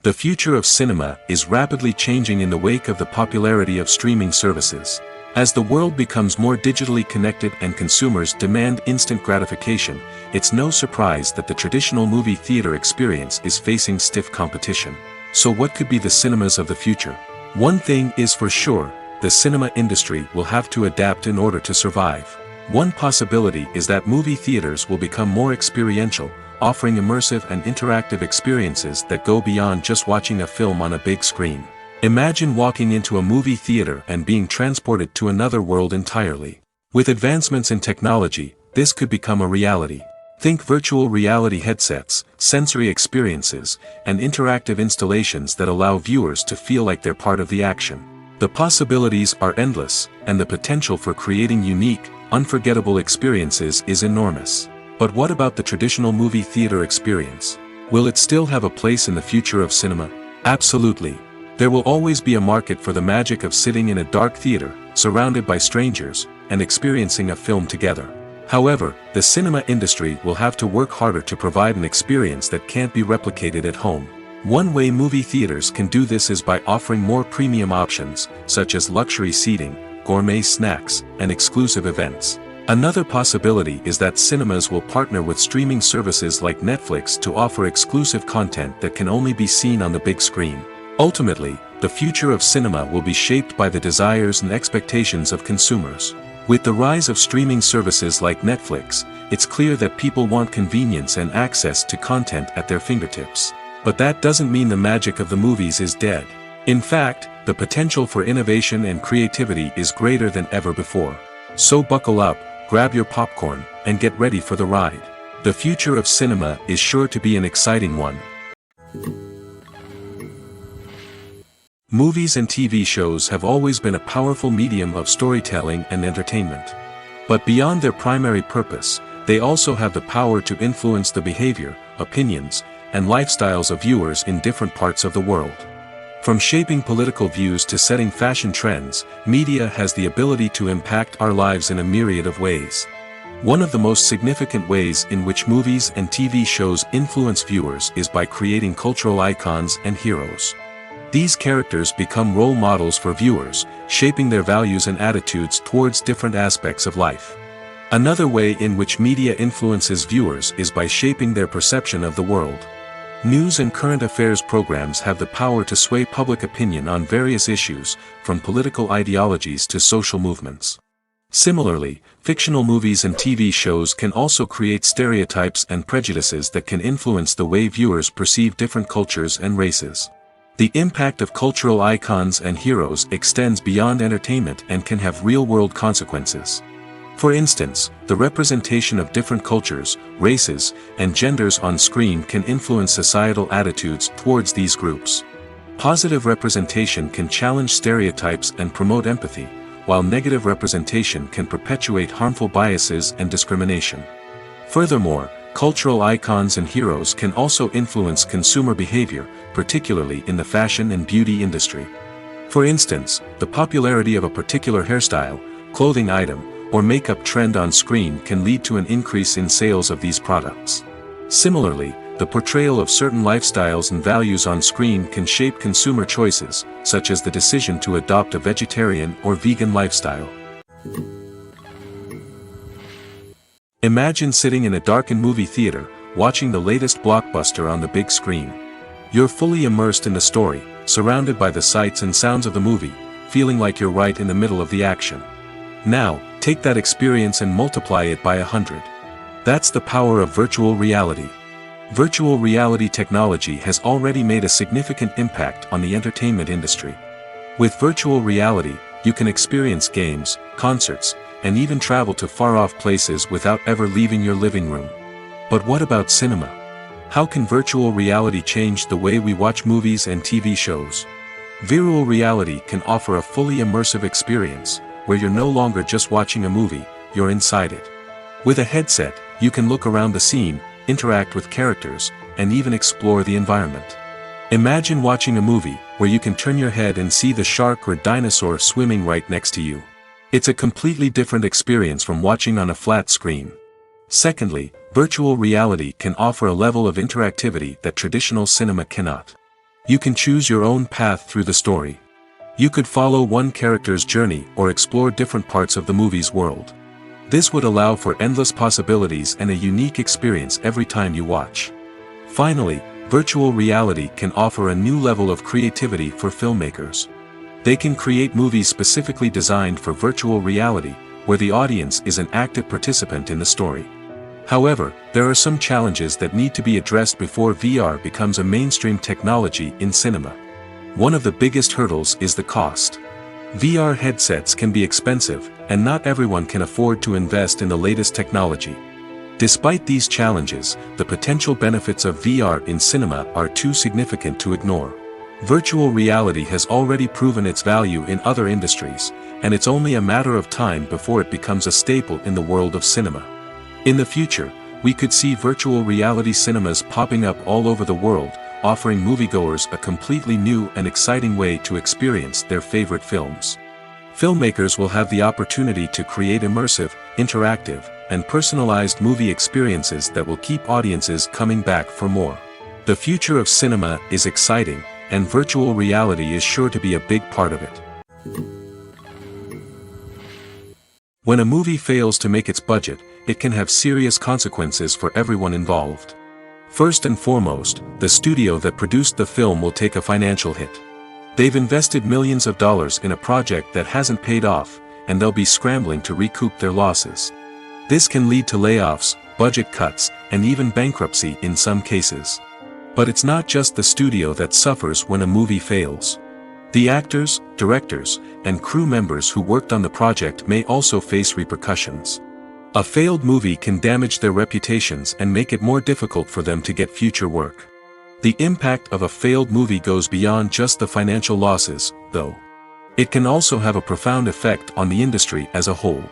The future of cinema is rapidly changing in the wake of the popularity of streaming services. As the world becomes more digitally connected and consumers demand instant gratification, it's no surprise that the traditional movie theater experience is facing stiff competition. So what could be the cinemas of the future? One thing is for sure, the cinema industry will have to adapt in order to survive. One possibility is that movie theaters will become more experiential, offering immersive and interactive experiences that go beyond just watching a film on a big screen. Imagine walking into a movie theater and being transported to another world entirely. With advancements in technology, this could become a reality. Think virtual reality headsets, sensory experiences, and interactive installations that allow viewers to feel like they're part of the action. The possibilities are endless, and the potential for creating unique, unforgettable experiences is enormous. But what about the traditional movie theater experience? Will it still have a place in the future of cinema? Absolutely. There will always be a market for the magic of sitting in a dark theater, surrounded by strangers, and experiencing a film together. However, the cinema industry will have to work harder to provide an experience that can't be replicated at home. One way movie theaters can do this is by offering more premium options, such as luxury seating, gourmet snacks, and exclusive events. Another possibility is that cinemas will partner with streaming services like Netflix to offer exclusive content that can only be seen on the big screen. Ultimately, the future of cinema will be shaped by the desires and expectations of consumers. With the rise of streaming services like Netflix, it's clear that people want convenience and access to content at their fingertips. But that doesn't mean the magic of the movies is dead. In fact, the potential for innovation and creativity is greater than ever before. So buckle up, grab your popcorn, and get ready for the ride. The future of cinema is sure to be an exciting one. Movies and TV shows have always been a powerful medium of storytelling and entertainment. But beyond their primary purpose, they also have the power to influence the behavior, opinions, and lifestyles of viewers in different parts of the world. From shaping political views to setting fashion trends, media has the ability to impact our lives in a myriad of ways. One of the most significant ways in which movies and TV shows influence viewers is by creating cultural icons and heroes. These characters become role models for viewers, shaping their values and attitudes towards different aspects of life. Another way in which media influences viewers is by shaping their perception of the world. News and current affairs programs have the power to sway public opinion on various issues, from political ideologies to social movements. Similarly, fictional movies and TV shows can also create stereotypes and prejudices that can influence the way viewers perceive different cultures and races. The impact of cultural icons and heroes extends beyond entertainment and can have real-world consequences. For instance, the representation of different cultures, races, and genders on screen can influence societal attitudes towards these groups. Positive representation can challenge stereotypes and promote empathy, while negative representation can perpetuate harmful biases and discrimination. Furthermore, cultural icons and heroes can also influence consumer behavior, particularly in the fashion and beauty industry. For instance, the popularity of a particular hairstyle, clothing item, or makeup trend on screen can lead to an increase in sales of these products. Similarly, the portrayal of certain lifestyles and values on screen can shape consumer choices, such as the decision to adopt a vegetarian or vegan lifestyle. Imagine sitting in a darkened movie theater, watching the latest blockbuster on the big screen. You're fully immersed in the story, surrounded by the sights and sounds of the movie, feeling like you're right in the middle of the action. Now, take that experience and multiply it by 100. That's the power of virtual reality. Virtual reality technology has already made a significant impact on the entertainment industry. With virtual reality, you can experience games, concerts, and even travel to far-off places without ever leaving your living room. But what about cinema? How can virtual reality change the way we watch movies and TV shows? Virtual reality can offer a fully immersive experience, where you're no longer just watching a movie, you're inside it. With a headset, you can look around the scene, interact with characters, and even explore the environment. Imagine watching a movie where you can turn your head and see the shark or dinosaur swimming right next to you. It's a completely different experience from watching on a flat screen. Secondly, virtual reality can offer a level of interactivity that traditional cinema cannot. You can choose your own path through the story. You could follow one character's journey or explore different parts of the movie's world. This would allow for endless possibilities and a unique experience every time you watch. Finally, virtual reality can offer a new level of creativity for filmmakers. They can create movies specifically designed for virtual reality, where the audience is an active participant in the story. However, there are some challenges that need to be addressed before VR becomes a mainstream technology in cinema. One of the biggest hurdles is the cost. VR headsets can be expensive, and not everyone can afford to invest in the latest technology. Despite these challenges, the potential benefits of VR in cinema are too significant to ignore. Virtual reality has already proven its value in other industries, and it's only a matter of time before it becomes a staple in the world of cinema. In the future, we could see virtual reality cinemas popping up all over the world, offering moviegoers a completely new and exciting way to experience their favorite films. Filmmakers will have the opportunity to create immersive, interactive, and personalized movie experiences that will keep audiences coming back for more. The future of cinema is exciting, and virtual reality is sure to be a big part of it. When a movie fails to make its budget, it can have serious consequences for everyone involved. First and foremost, the studio that produced the film will take a financial hit. They've invested millions of dollars in a project that hasn't paid off, and they'll be scrambling to recoup their losses. This can lead to layoffs, budget cuts, and even bankruptcy in some cases. But it's not just the studio that suffers when a movie fails. The actors, directors, and crew members who worked on the project may also face repercussions. A failed movie can damage their reputations and make it more difficult for them to get future work. The impact of a failed movie goes beyond just the financial losses, though. It can also have a profound effect on the industry as a whole.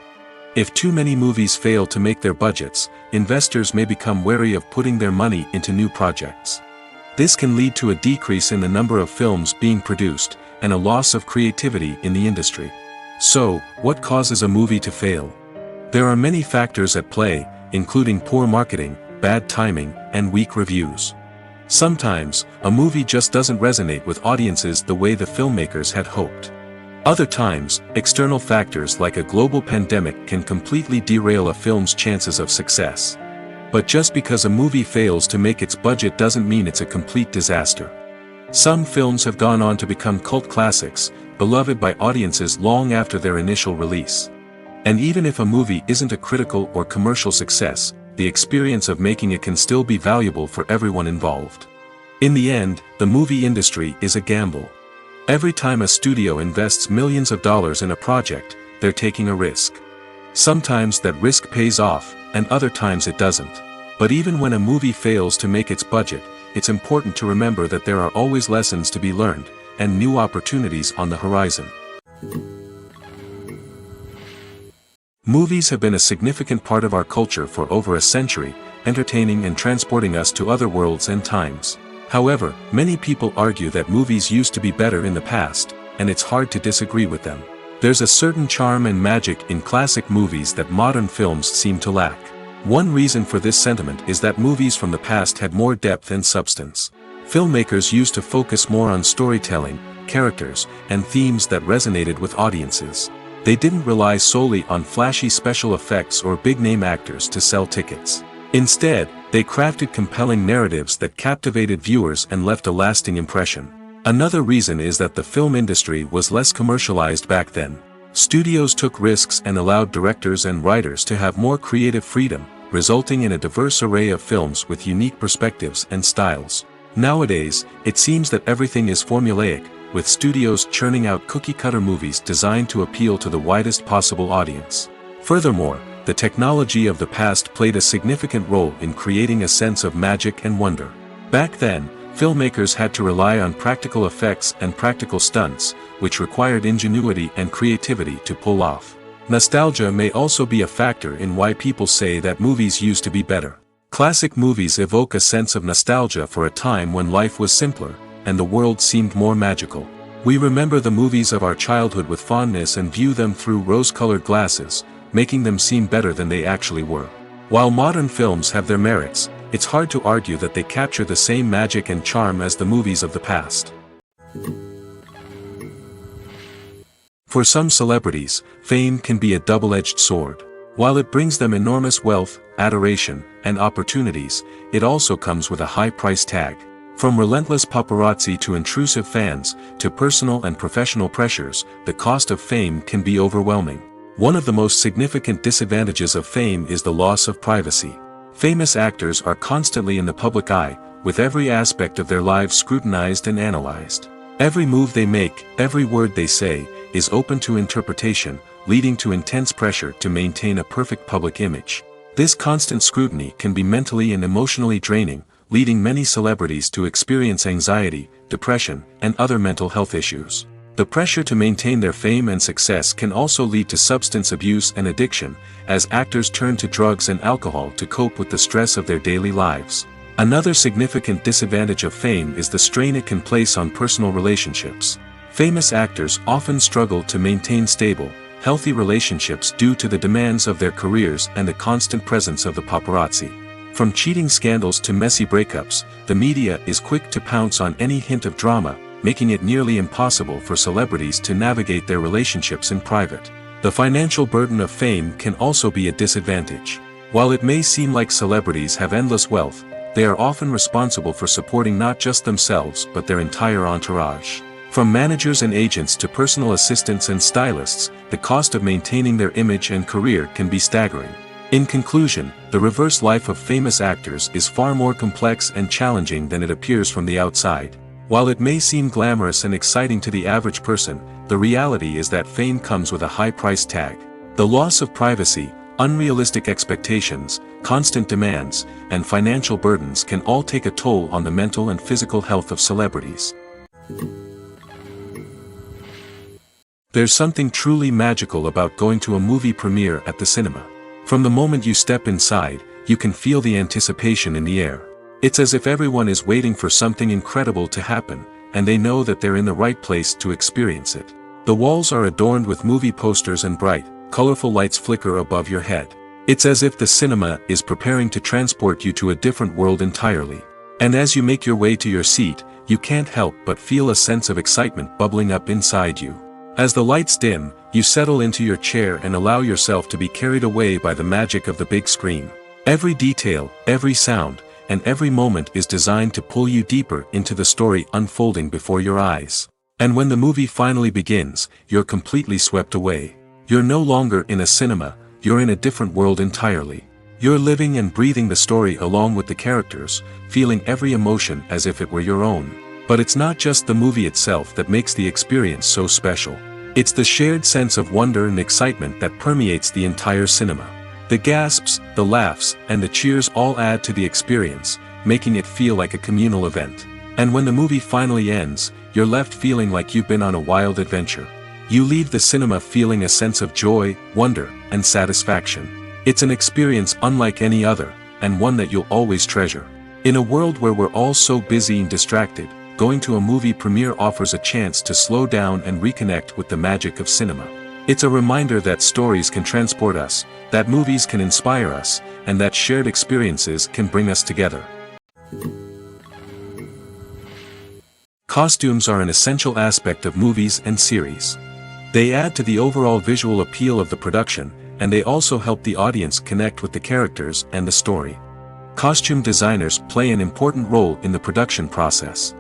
If too many movies fail to make their budgets, investors may become wary of putting their money into new projects. This can lead to a decrease in the number of films being produced, and a loss of creativity in the industry. So, what causes a movie to fail? There are many factors at play, including poor marketing, bad timing, and weak reviews. Sometimes, a movie just doesn't resonate with audiences the way the filmmakers had hoped. Other times, external factors like a global pandemic can completely derail a film's chances of success. But just because a movie fails to make its budget doesn't mean it's a complete disaster. Some films have gone on to become cult classics, beloved by audiences long after their initial release. And even if a movie isn't a critical or commercial success, the experience of making it can still be valuable for everyone involved. In the end, the movie industry is a gamble. Every time a studio invests millions of dollars in a project, they're taking a risk. Sometimes that risk pays off, and other times it doesn't. But even when a movie fails to make its budget, it's important to remember that there are always lessons to be learned, and new opportunities on the horizon. Movies have been a significant part of our culture for over a century, entertaining and transporting us to other worlds and times. However, many people argue that movies used to be better in the past, and it's hard to disagree with them. There's a certain charm and magic in classic movies that modern films seem to lack. One reason for this sentiment is that movies from the past had more depth and substance. Filmmakers used to focus more on storytelling, characters, and themes that resonated with audiences. They didn't rely solely on flashy special effects or big-name actors to sell tickets. Instead, they crafted compelling narratives that captivated viewers and left a lasting impression. Another reason is that the film industry was less commercialized back then. Studios took risks and allowed directors and writers to have more creative freedom, resulting in a diverse array of films with unique perspectives and styles. Nowadays, it seems that everything is formulaic, with studios churning out cookie-cutter movies designed to appeal to the widest possible audience. Furthermore, the technology of the past played a significant role in creating a sense of magic and wonder. Back then, filmmakers had to rely on practical effects and practical stunts, which required ingenuity and creativity to pull off. Nostalgia may also be a factor in why people say that movies used to be better. Classic movies evoke a sense of nostalgia for a time when life was simpler, and the world seemed more magical. We remember the movies of our childhood with fondness and view them through rose-colored glasses, making them seem better than they actually were. While modern films have their merits, it's hard to argue that they capture the same magic and charm as the movies of the past. For some celebrities, fame can be a double-edged sword. While it brings them enormous wealth, adoration, and opportunities, it also comes with a high price tag. From relentless paparazzi to intrusive fans, to personal and professional pressures, the cost of fame can be overwhelming. One of the most significant disadvantages of fame is the loss of privacy. Famous actors are constantly in the public eye, with every aspect of their lives scrutinized and analyzed. Every move they make, every word they say, is open to interpretation, leading to intense pressure to maintain a perfect public image. This constant scrutiny can be mentally and emotionally draining, leading many celebrities to experience anxiety, depression, and other mental health issues. The pressure to maintain their fame and success can also lead to substance abuse and addiction, as actors turn to drugs and alcohol to cope with the stress of their daily lives. Another significant disadvantage of fame is the strain it can place on personal relationships. Famous actors often struggle to maintain stable, healthy relationships due to the demands of their careers and the constant presence of the paparazzi. From cheating scandals to messy breakups, the media is quick to pounce on any hint of drama, making it nearly impossible for celebrities to navigate their relationships in private. The financial burden of fame can also be a disadvantage. While it may seem like celebrities have endless wealth, they are often responsible for supporting not just themselves but their entire entourage. From managers and agents to personal assistants and stylists, the cost of maintaining their image and career can be staggering. In conclusion, the reverse life of famous actors is far more complex and challenging than it appears from the outside. While it may seem glamorous and exciting to the average person, the reality is that fame comes with a high price tag. The loss of privacy, unrealistic expectations, constant demands, and financial burdens can all take a toll on the mental and physical health of celebrities. There's something truly magical about going to a movie premiere at the cinema. From the moment you step inside, you can feel the anticipation in the air. It's as if everyone is waiting for something incredible to happen, and they know that they're in the right place to experience it. The walls are adorned with movie posters and bright, colorful lights flicker above your head. It's as if the cinema is preparing to transport you to a different world entirely. And as you make your way to your seat, you can't help but feel a sense of excitement bubbling up inside you. As the lights dim, you settle into your chair and allow yourself to be carried away by the magic of the big screen. Every detail, every sound, and every moment is designed to pull you deeper into the story unfolding before your eyes. And when the movie finally begins, you're completely swept away. You're no longer in a cinema, you're in a different world entirely. You're living and breathing the story along with the characters, feeling every emotion as if it were your own. But it's not just the movie itself that makes the experience so special. It's the shared sense of wonder and excitement that permeates the entire cinema. The gasps, the laughs, and the cheers all add to the experience, making it feel like a communal event. And when the movie finally ends, you're left feeling like you've been on a wild adventure. You leave the cinema feeling a sense of joy, wonder, and satisfaction. It's an experience unlike any other, and one that you'll always treasure. In a world where we're all so busy and distracted, going to a movie premiere offers a chance to slow down and reconnect with the magic of cinema. It's a reminder that stories can transport us, that movies can inspire us, and that shared experiences can bring us together. Costumes are an essential aspect of movies and series. They add to the overall visual appeal of the production, and they also help the audience connect with the characters and the story. Costume designers play an important role in the production process.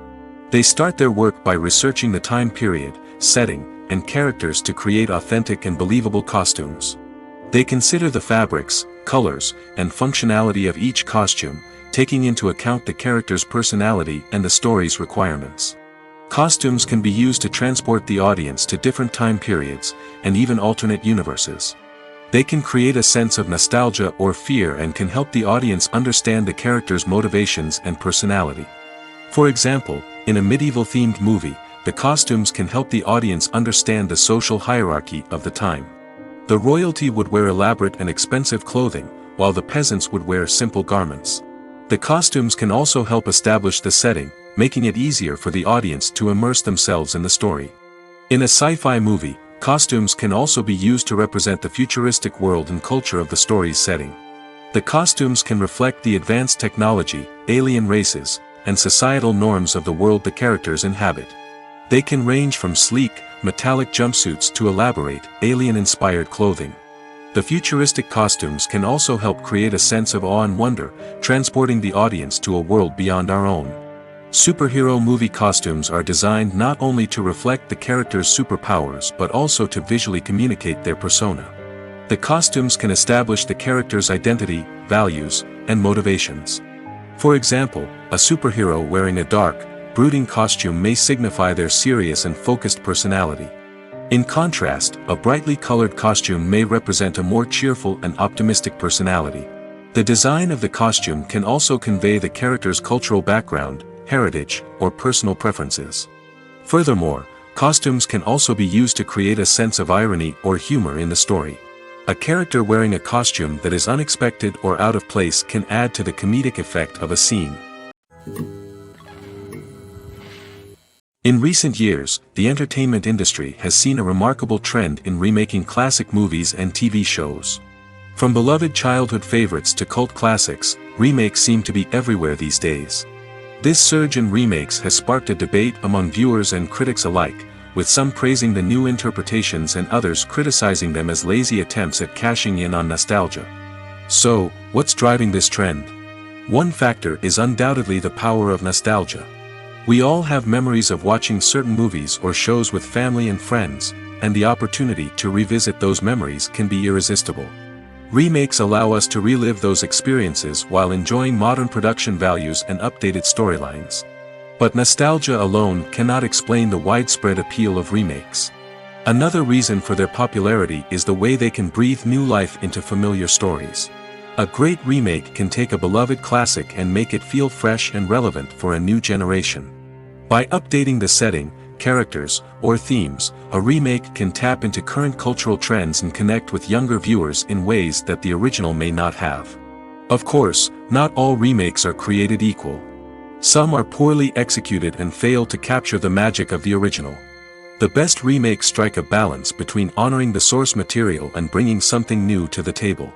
They start their work by researching the time period, setting, and characters to create authentic and believable costumes. They consider the fabrics, colors, and functionality of each costume, taking into account the character's personality and the story's requirements. Costumes can be used to transport the audience to different time periods, and even alternate universes. They can create a sense of nostalgia or fear and can help the audience understand the character's motivations and personality. For example, in a medieval-themed movie, the costumes can help the audience understand the social hierarchy of the time. The royalty would wear elaborate and expensive clothing, while the peasants would wear simple garments. The costumes can also help establish the setting, making it easier for the audience to immerse themselves in the story. In a sci-fi movie, costumes can also be used to represent the futuristic world and culture of the story's setting. The costumes can reflect the advanced technology, alien races, and societal norms of the world the characters inhabit. They can range from sleek, metallic jumpsuits to elaborate, alien-inspired clothing. The futuristic costumes can also help create a sense of awe and wonder, transporting the audience to a world beyond our own. Superhero movie costumes are designed not only to reflect the character's superpowers but also to visually communicate their persona. The costumes can establish the character's identity, values, and motivations. For example, a superhero wearing a dark, brooding costume may signify their serious and focused personality. In contrast, a brightly colored costume may represent a more cheerful and optimistic personality. The design of the costume can also convey the character's cultural background, heritage, or personal preferences. Furthermore, costumes can also be used to create a sense of irony or humor in the story. A character wearing a costume that is unexpected or out of place can add to the comedic effect of a scene. In recent years, the entertainment industry has seen a remarkable trend in remaking classic movies and TV shows. From beloved childhood favorites to cult classics, remakes seem to be everywhere these days. This surge in remakes has sparked a debate among viewers and critics alike, with some praising the new interpretations and others criticizing them as lazy attempts at cashing in on nostalgia. So, what's driving this trend? One factor is undoubtedly the power of nostalgia. We all have memories of watching certain movies or shows with family and friends, and the opportunity to revisit those memories can be irresistible. Remakes allow us to relive those experiences while enjoying modern production values and updated storylines. But nostalgia alone cannot explain the widespread appeal of remakes. Another reason for their popularity is the way they can breathe new life into familiar stories. A great remake can take a beloved classic and make it feel fresh and relevant for a new generation. By updating the setting, characters, or themes, a remake can tap into current cultural trends and connect with younger viewers in ways that the original may not have. Of course, not all remakes are created equal. Some are poorly executed and fail to capture the magic of the original. The best remakes strike a balance between honoring the source material and bringing something new to the table.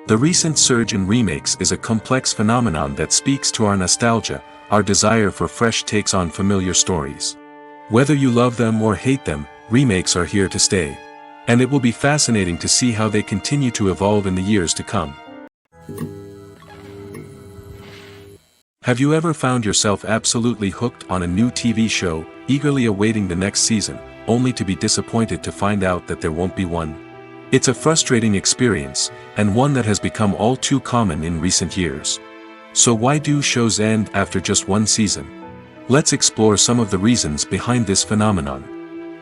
The recent surge in remakes is a complex phenomenon that speaks to our nostalgia, our desire for fresh takes on familiar stories. Whether you love them or hate them, remakes are here to stay. And it will be fascinating to see how they continue to evolve in the years to come. Have you ever found yourself absolutely hooked on a new TV show, eagerly awaiting the next season, only to be disappointed to find out that there won't be one? It's a frustrating experience, and one that has become all too common in recent years. So why do shows end after just one season? Let's explore some of the reasons behind this phenomenon.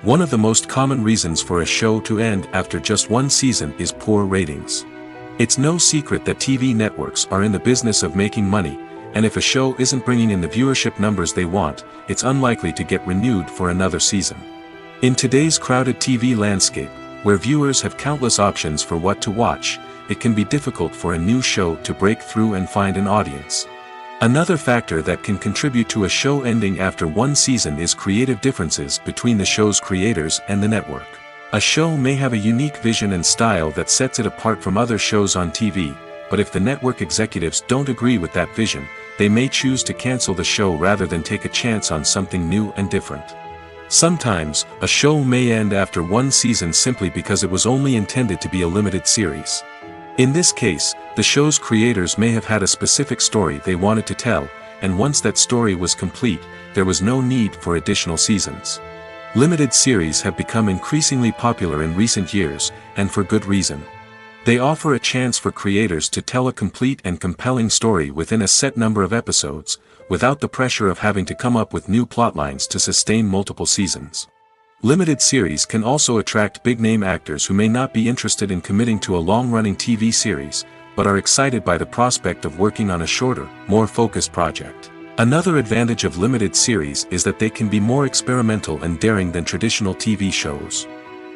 One of the most common reasons for a show to end after just one season is poor ratings. It's no secret that TV networks are in the business of making money, and if a show isn't bringing in the viewership numbers they want, it's unlikely to get renewed for another season. In today's crowded TV landscape, where viewers have countless options for what to watch, it can be difficult for a new show to break through and find an audience. Another factor that can contribute to a show ending after one season is creative differences between the show's creators and the network. A show may have a unique vision and style that sets it apart from other shows on TV, but if the network executives don't agree with that vision, they may choose to cancel the show rather than take a chance on something new and different. Sometimes, a show may end after one season simply because it was only intended to be a limited series. In this case, the show's creators may have had a specific story they wanted to tell, and once that story was complete, there was no need for additional seasons. Limited series have become increasingly popular in recent years, and for good reason. They offer a chance for creators to tell a complete and compelling story within a set number of episodes, without the pressure of having to come up with new plotlines to sustain multiple seasons. Limited series can also attract big-name actors who may not be interested in committing to a long-running TV series, but are excited by the prospect of working on a shorter, more focused project. Another advantage of limited series is that they can be more experimental and daring than traditional TV shows.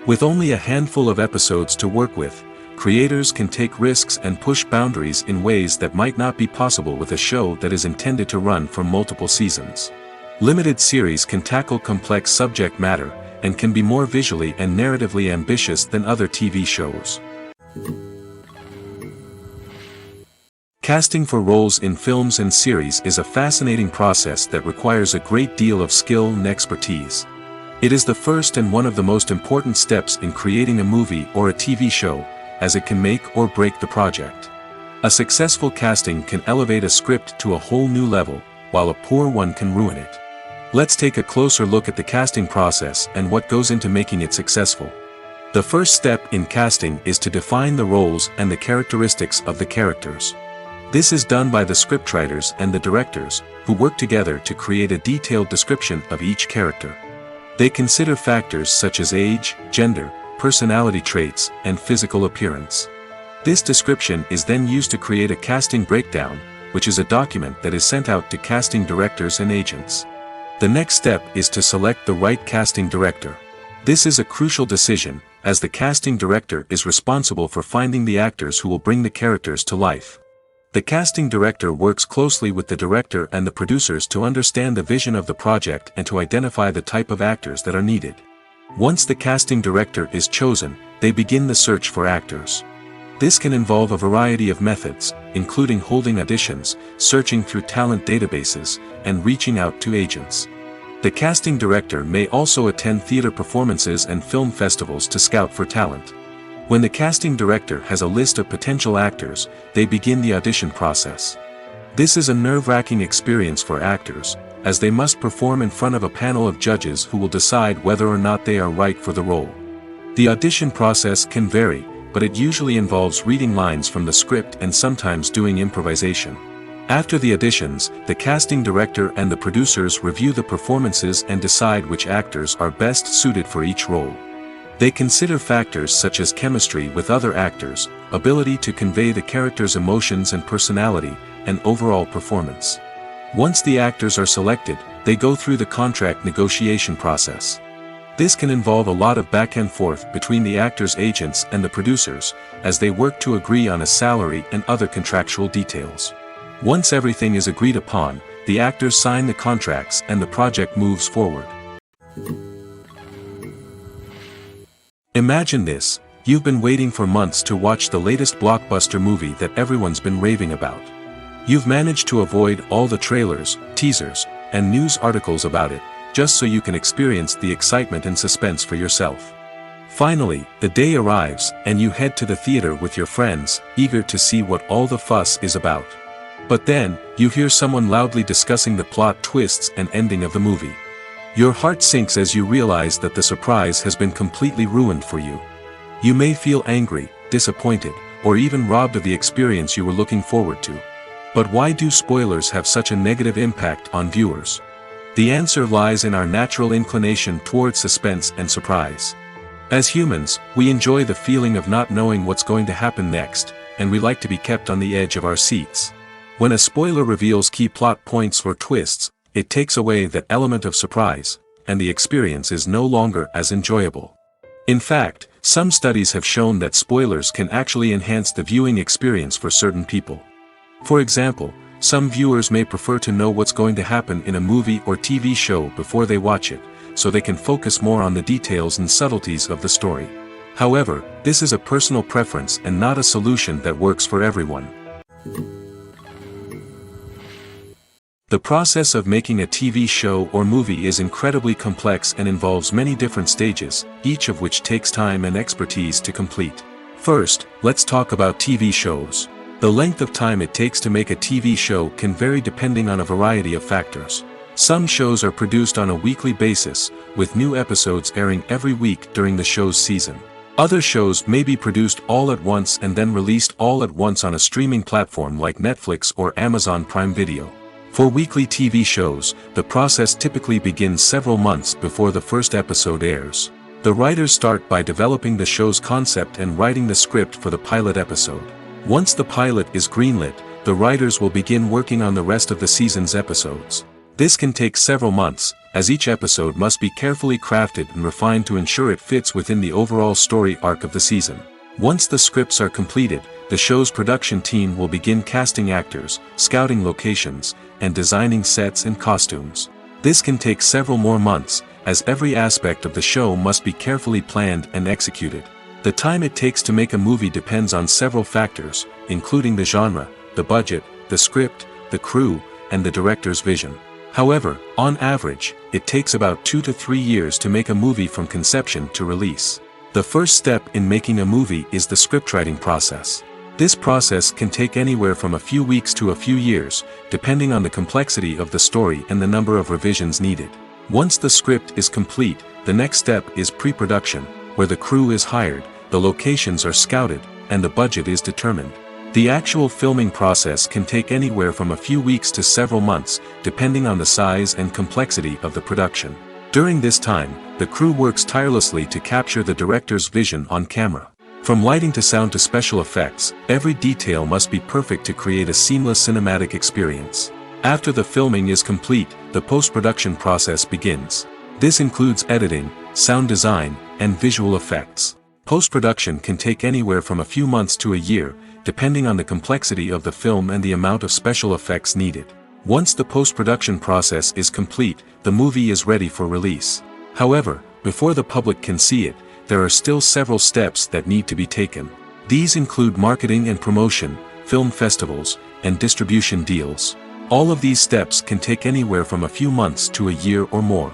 With only a handful of episodes to work with, creators can take risks and push boundaries in ways that might not be possible with a show that is intended to run for multiple seasons. Limited series can tackle complex subject matter, and can be more visually and narratively ambitious than other TV shows. Casting for roles in films and series is a fascinating process that requires a great deal of skill and expertise. It is the first and one of the most important steps in creating a movie or a TV show, as it can make or break the project. A successful casting can elevate a script to a whole new level, while a poor one can ruin it. Let's take a closer look at the casting process and what goes into making it successful. The first step in casting is to define the roles and the characteristics of the characters. This is done by the scriptwriters and the directors, who work together to create a detailed description of each character. They consider factors such as age, gender, personality traits, and physical appearance. This description is then used to create a casting breakdown, which is a document that is sent out to casting directors and agents. The next step is to select the right casting director. This is a crucial decision, as the casting director is responsible for finding the actors who will bring the characters to life. The casting director works closely with the director and the producers to understand the vision of the project and to identify the type of actors that are needed. Once the casting director is chosen, they begin the search for actors. This can involve a variety of methods, including holding auditions, searching through talent databases, and reaching out to agents. The casting director may also attend theater performances and film festivals to scout for talent. When the casting director has a list of potential actors, they begin the audition process. This is a nerve-wracking experience for actors, as they must perform in front of a panel of judges who will decide whether or not they are right for the role. The audition process can vary, but it usually involves reading lines from the script and sometimes doing improvisation. After the auditions, the casting director and the producers review the performances and decide which actors are best suited for each role. They consider factors such as chemistry with other actors, ability to convey the character's emotions and personality, and overall performance. Once the actors are selected, they go through the contract negotiation process. This can involve a lot of back and forth between the actors' agents and the producers, as they work to agree on a salary and other contractual details. Once everything is agreed upon, the actors sign the contracts and the project moves forward. Imagine this: you've been waiting for months to watch the latest blockbuster movie that everyone's been raving about. You've managed to avoid all the trailers, teasers, and news articles about it, just so you can experience the excitement and suspense for yourself. Finally, the day arrives, and you head to the theater with your friends, eager to see what all the fuss is about. But then, you hear someone loudly discussing the plot twists and ending of the movie. Your heart sinks as you realize that the surprise has been completely ruined for you. You may feel angry, disappointed, or even robbed of the experience you were looking forward to. But why do spoilers have such a negative impact on viewers? The answer lies in our natural inclination towards suspense and surprise. As humans, we enjoy the feeling of not knowing what's going to happen next, and we like to be kept on the edge of our seats. When a spoiler reveals key plot points or twists, it takes away that element of surprise, and the experience is no longer as enjoyable. In fact, some studies have shown that spoilers can actually enhance the viewing experience for certain people. For example, some viewers may prefer to know what's going to happen in a movie or TV show before they watch it, so they can focus more on the details and subtleties of the story. However, this is a personal preference and not a solution that works for everyone. The process of making a TV show or movie is incredibly complex and involves many different stages, each of which takes time and expertise to complete. First, let's talk about TV shows. The length of time it takes to make a TV show can vary depending on a variety of factors. Some shows are produced on a weekly basis, with new episodes airing every week during the show's season. Other shows may be produced all at once and then released all at once on a streaming platform like Netflix or Amazon Prime Video. For weekly TV shows, the process typically begins several months before the first episode airs. The writers start by developing the show's concept and writing the script for the pilot episode. Once the pilot is greenlit, the writers will begin working on the rest of the season's episodes. This can take several months, as each episode must be carefully crafted and refined to ensure it fits within the overall story arc of the season. Once the scripts are completed, the show's production team will begin casting actors, scouting locations, and designing sets and costumes. This can take several more months, as every aspect of the show must be carefully planned and executed. The time it takes to make a movie depends on several factors, including the genre, the budget, the script, the crew, and the director's vision. However, on average, it takes about 2 to 3 years to make a movie from conception to release. The first step in making a movie is the scriptwriting process. This process can take anywhere from a few weeks to a few years, depending on the complexity of the story and the number of revisions needed. Once the script is complete, the next step is pre-production, where the crew is hired, the locations are scouted, and the budget is determined. The actual filming process can take anywhere from a few weeks to several months, depending on the size and complexity of the production. During this time, the crew works tirelessly to capture the director's vision on camera. From lighting to sound to special effects, every detail must be perfect to create a seamless cinematic experience. After the filming is complete, the post-production process begins. This includes editing, sound design, and visual effects. Post-production can take anywhere from a few months to a year, depending on the complexity of the film and the amount of special effects needed. Once the post-production process is complete, the movie is ready for release. However, before the public can see it, there are still several steps that need to be taken. These include marketing and promotion, film festivals, and distribution deals. All of these steps can take anywhere from a few months to a year or more.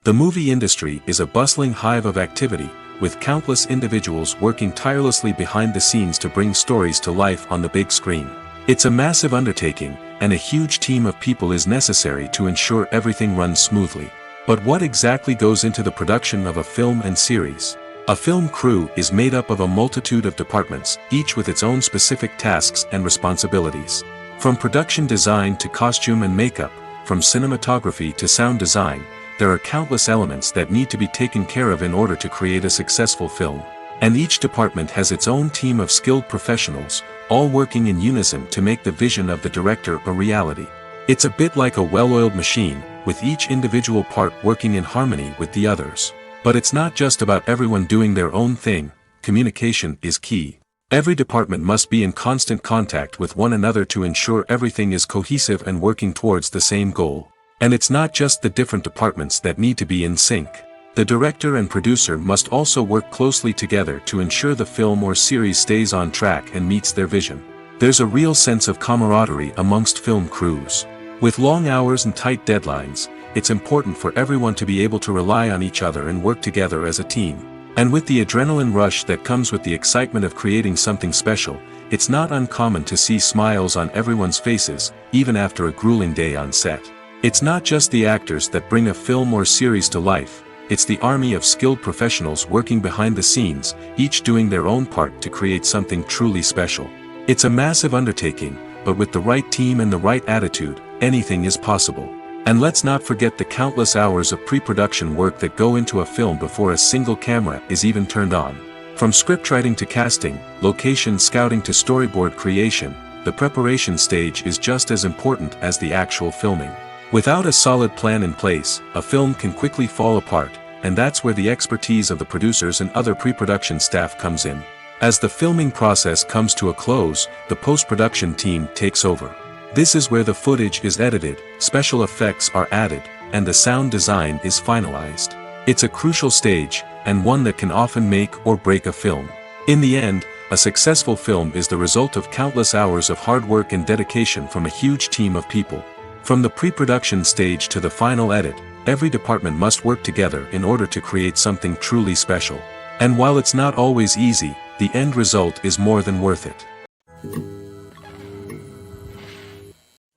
The movie industry is a bustling hive of activity, with countless individuals working tirelessly behind the scenes to bring stories to life on the big screen. It's a massive undertaking, and a huge team of people is necessary to ensure everything runs smoothly. But what exactly goes into the production of a film and series? A film crew is made up of a multitude of departments, each with its own specific tasks and responsibilities. From production design to costume and makeup, from cinematography to sound design, there are countless elements that need to be taken care of in order to create a successful film. And each department has its own team of skilled professionals, all working in unison to make the vision of the director a reality. It's a bit like a well-oiled machine, with each individual part working in harmony with the others. But it's not just about everyone doing their own thing. Communication is key. Every department must be in constant contact with one another to ensure everything is cohesive and working towards the same goal. And it's not just the different departments that need to be in sync. The director and producer must also work closely together to ensure the film or series stays on track and meets their vision. There's a real sense of camaraderie amongst film crews. With long hours and tight deadlines, it's important for everyone to be able to rely on each other and work together as a team. And with the adrenaline rush that comes with the excitement of creating something special, it's not uncommon to see smiles on everyone's faces, even after a grueling day on set. It's not just the actors that bring a film or series to life, it's the army of skilled professionals working behind the scenes, each doing their own part to create something truly special. It's a massive undertaking, but with the right team and the right attitude, anything is possible. And let's not forget the countless hours of pre-production work that go into a film before a single camera is even turned on. From scriptwriting to casting, location scouting to storyboard creation, the preparation stage is just as important as the actual filming. Without a solid plan in place, a film can quickly fall apart, and that's where the expertise of the producers and other pre-production staff comes in. As the filming process comes to a close, the post-production team takes over. This is where the footage is edited, special effects are added, and the sound design is finalized. It's a crucial stage, and one that can often make or break a film. In the end, a successful film is the result of countless hours of hard work and dedication from a huge team of people. From the pre-production stage to the final edit, every department must work together in order to create something truly special. And while it's not always easy, the end result is more than worth it.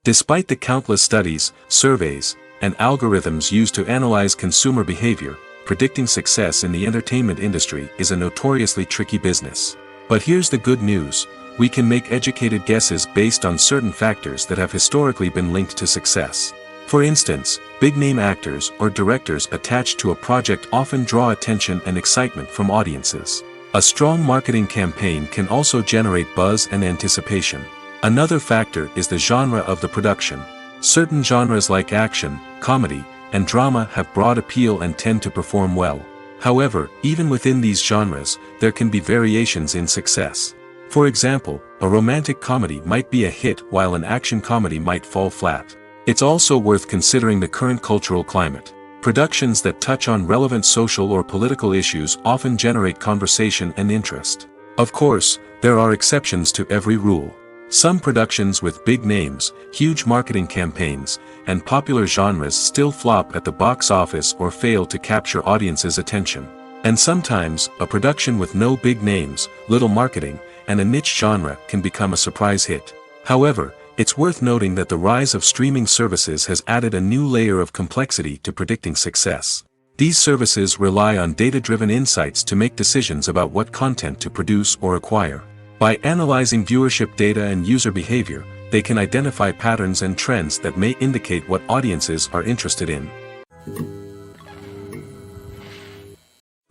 Despite the countless studies, surveys, and algorithms used to analyze consumer behavior, predicting success in the entertainment industry is a notoriously tricky business. But here's the good news. We can make educated guesses based on certain factors that have historically been linked to success. For instance, big-name actors or directors attached to a project often draw attention and excitement from audiences. A strong marketing campaign can also generate buzz and anticipation. Another factor is the genre of the production. Certain genres like action, comedy, and drama have broad appeal and tend to perform well. However, even within these genres, there can be variations in success. For example, a romantic comedy might be a hit while an action comedy might fall flat. It's also worth considering the current cultural climate. Productions that touch on relevant social or political issues often generate conversation and interest. Of course, there are exceptions to every rule. Some productions with big names, huge marketing campaigns, and popular genres still flop at the box office or fail to capture audiences' attention. And sometimes, a production with no big names, little marketing, and a niche genre can become a surprise hit. However, it's worth noting that the rise of streaming services has added a new layer of complexity to predicting success. These services rely on data-driven insights to make decisions about what content to produce or acquire. By analyzing viewership data and user behavior, they can identify patterns and trends that may indicate what audiences are interested in.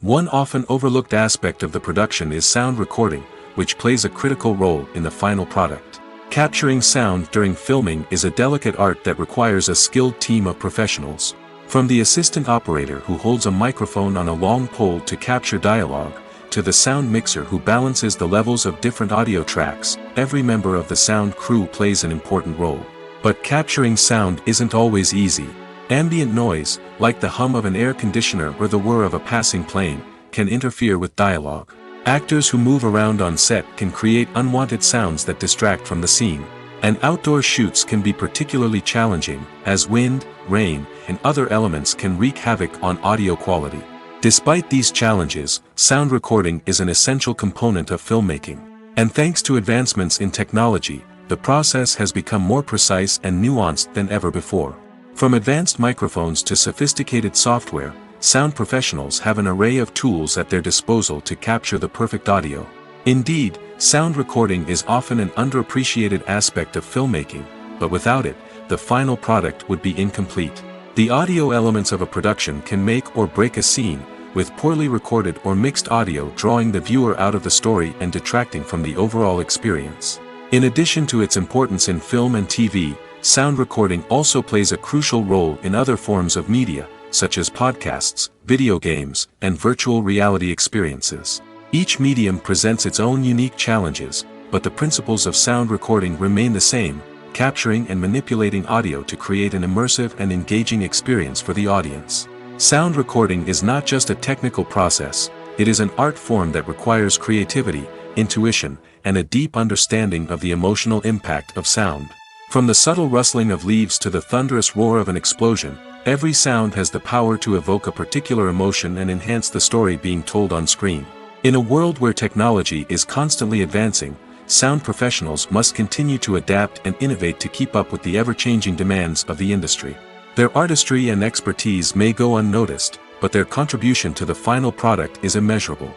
One often overlooked aspect of the production is sound recording, which plays a critical role in the final product. Capturing sound during filming is a delicate art that requires a skilled team of professionals. From the assistant operator who holds a microphone on a long pole to capture dialogue, to the sound mixer who balances the levels of different audio tracks, every member of the sound crew plays an important role. But capturing sound isn't always easy. Ambient noise, like the hum of an air conditioner or the whir of a passing plane, can interfere with dialogue. Actors who move around on set can create unwanted sounds that distract from the scene. And outdoor shoots can be particularly challenging, as wind, rain, and other elements can wreak havoc on audio quality. Despite these challenges, sound recording is an essential component of filmmaking. And thanks to advancements in technology, the process has become more precise and nuanced than ever before. From advanced microphones to sophisticated software, sound professionals have an array of tools at their disposal to capture the perfect audio. Indeed, sound recording is often an underappreciated aspect of filmmaking, but without it, the final product would be incomplete. The audio elements of a production can make or break a scene, with poorly recorded or mixed audio drawing the viewer out of the story and detracting from the overall experience. In addition to its importance in film and TV, sound recording also plays a crucial role in other forms of media, such as podcasts, video games, and virtual reality experiences. Each medium presents its own unique challenges, but the principles of sound recording remain the same, capturing and manipulating audio to create an immersive and engaging experience for the audience. Sound recording is not just a technical process, it is an art form that requires creativity, intuition, and a deep understanding of the emotional impact of sound. From the subtle rustling of leaves to the thunderous roar of an explosion, every sound has the power to evoke a particular emotion and enhance the story being told on screen. In a world where technology is constantly advancing, sound professionals must continue to adapt and innovate to keep up with the ever-changing demands of the industry. Their artistry and expertise may go unnoticed, but their contribution to the final product is immeasurable.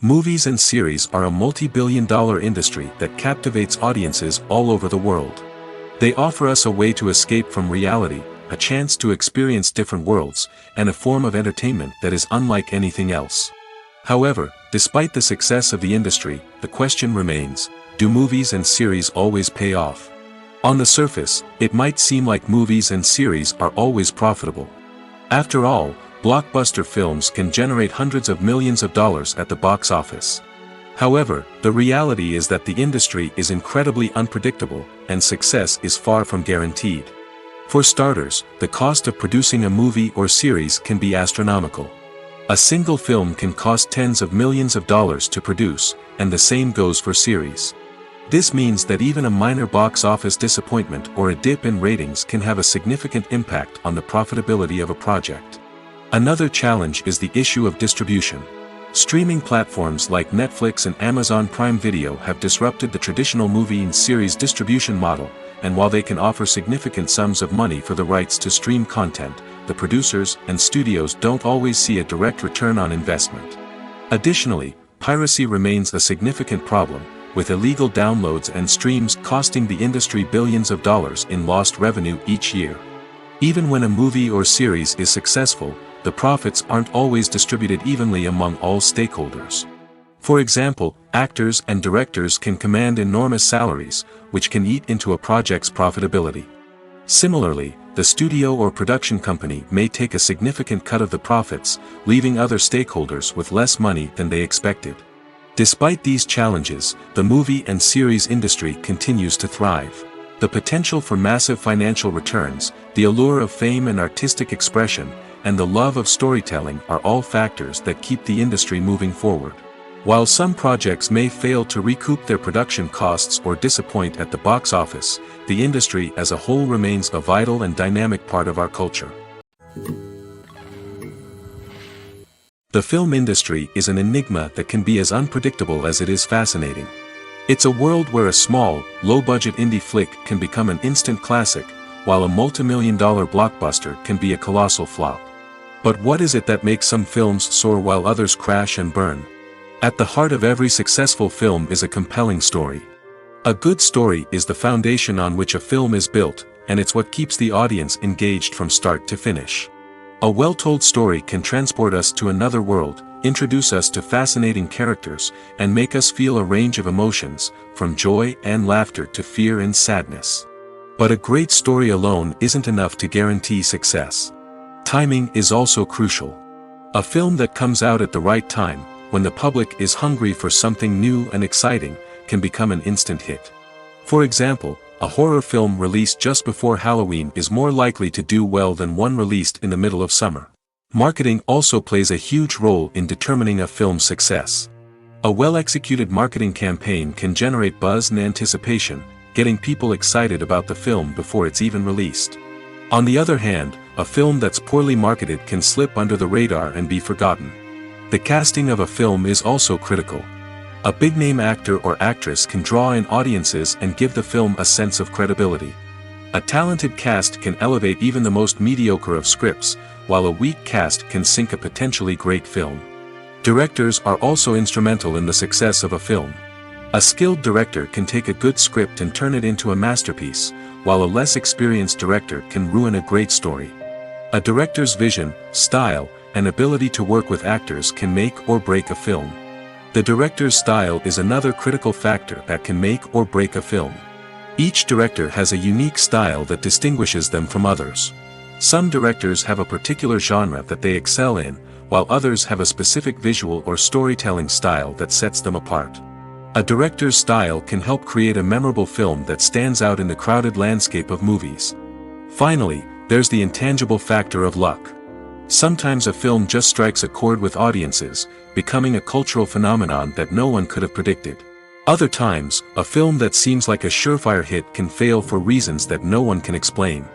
Movies and series are a multi-billion-dollar industry that captivates audiences all over the world. They offer us a way to escape from reality, a chance to experience different worlds, and a form of entertainment that is unlike anything else. However, despite the success of the industry, the question remains, do movies and series always pay off? On the surface, it might seem like movies and series are always profitable. After all, blockbuster films can generate hundreds of millions of dollars at the box office. However, the reality is that the industry is incredibly unpredictable, and success is far from guaranteed. For starters, the cost of producing a movie or series can be astronomical. A single film can cost tens of millions of dollars to produce, and the same goes for series. This means that even a minor box office disappointment or a dip in ratings can have a significant impact on the profitability of a project. Another challenge is the issue of distribution. Streaming platforms like Netflix and Amazon Prime Video have disrupted the traditional movie and series distribution model, and while they can offer significant sums of money for the rights to stream content, the producers and studios don't always see a direct return on investment. Additionally, piracy remains a significant problem, with illegal downloads and streams costing the industry billions of dollars in lost revenue each year. Even when a movie or series is successful, the profits aren't always distributed evenly among all stakeholders. For example, actors and directors can command enormous salaries, which can eat into a project's profitability. Similarly, the studio or production company may take a significant cut of the profits, leaving other stakeholders with less money than they expected. Despite these challenges, the movie and series industry continues to thrive. The potential for massive financial returns, the allure of fame and artistic expression, and the love of storytelling are all factors that keep the industry moving forward. While some projects may fail to recoup their production costs or disappoint at the box office, the industry as a whole remains a vital and dynamic part of our culture. The film industry is an enigma that can be as unpredictable as it is fascinating. It's a world where a small, low-budget indie flick can become an instant classic, while a multi-million-dollar blockbuster can be a colossal flop. But what is it that makes some films soar while others crash and burn? At the heart of every successful film is a compelling story. A good story is the foundation on which a film is built, and it's what keeps the audience engaged from start to finish. A well-told story can transport us to another world, introduce us to fascinating characters, and make us feel a range of emotions, from joy and laughter to fear and sadness. But a great story alone isn't enough to guarantee success. Timing is also crucial. A film that comes out at the right time, when the public is hungry for something new and exciting, can become an instant hit. For example, a horror film released just before Halloween is more likely to do well than one released in the middle of summer. Marketing also plays a huge role in determining a film's success. A well-executed marketing campaign can generate buzz and anticipation, getting people excited about the film before it's even released. On the other hand, a film that's poorly marketed can slip under the radar and be forgotten. The casting of a film is also critical. A big-name actor or actress can draw in audiences and give the film a sense of credibility. A talented cast can elevate even the most mediocre of scripts, while a weak cast can sink a potentially great film. Directors are also instrumental in the success of a film. A skilled director can take a good script and turn it into a masterpiece, while a less experienced director can ruin a great story. A director's vision, style, and ability to work with actors can make or break a film. The director's style is another critical factor that can make or break a film. Each director has a unique style that distinguishes them from others. Some directors have a particular genre that they excel in, while others have a specific visual or storytelling style that sets them apart. A director's style can help create a memorable film that stands out in the crowded landscape of movies. Finally, there's the intangible factor of luck. Sometimes a film just strikes a chord with audiences, becoming a cultural phenomenon that no one could have predicted. Other times, a film that seems like a surefire hit can fail for reasons that no one can explain.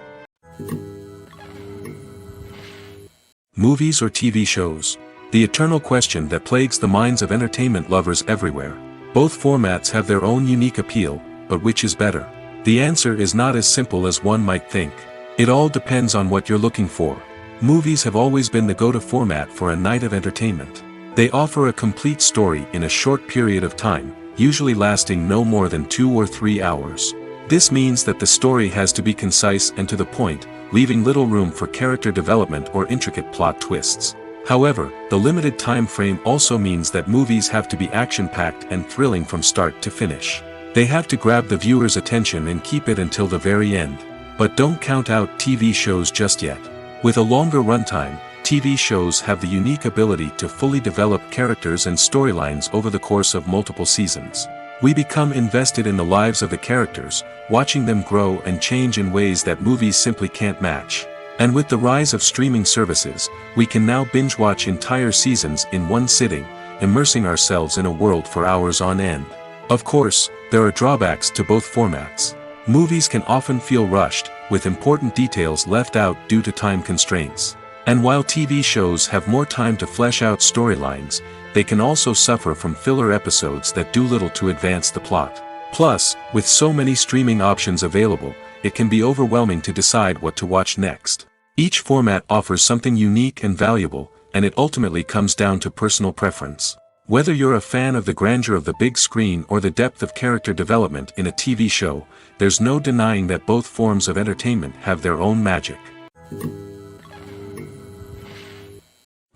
Movies or TV shows? The eternal question that plagues the minds of entertainment lovers everywhere. Both formats have their own unique appeal, but which is better? The answer is not as simple as one might think. It all depends on what you're looking for. Movies have always been the go-to format for a night of entertainment. They offer a complete story in a short period of time, usually lasting no more than 2 or 3 hours. This means that the story has to be concise and to the point, leaving little room for character development or intricate plot twists. However, the limited time frame also means that movies have to be action-packed and thrilling from start to finish. They have to grab the viewer's attention and keep it until the very end. But don't count out TV shows just yet. With a longer runtime, TV shows have the unique ability to fully develop characters and storylines over the course of multiple seasons. We become invested in the lives of the characters, watching them grow and change in ways that movies simply can't match. And with the rise of streaming services, we can now binge-watch entire seasons in one sitting, immersing ourselves in a world for hours on end. Of course, there are drawbacks to both formats. Movies can often feel rushed, with important details left out due to time constraints. And while TV shows have more time to flesh out storylines, they can also suffer from filler episodes that do little to advance the plot. Plus, with so many streaming options available, it can be overwhelming to decide what to watch next. Each format offers something unique and valuable, and it ultimately comes down to personal preference. Whether you're a fan of the grandeur of the big screen or the depth of character development in a TV show, there's no denying that both forms of entertainment have their own magic.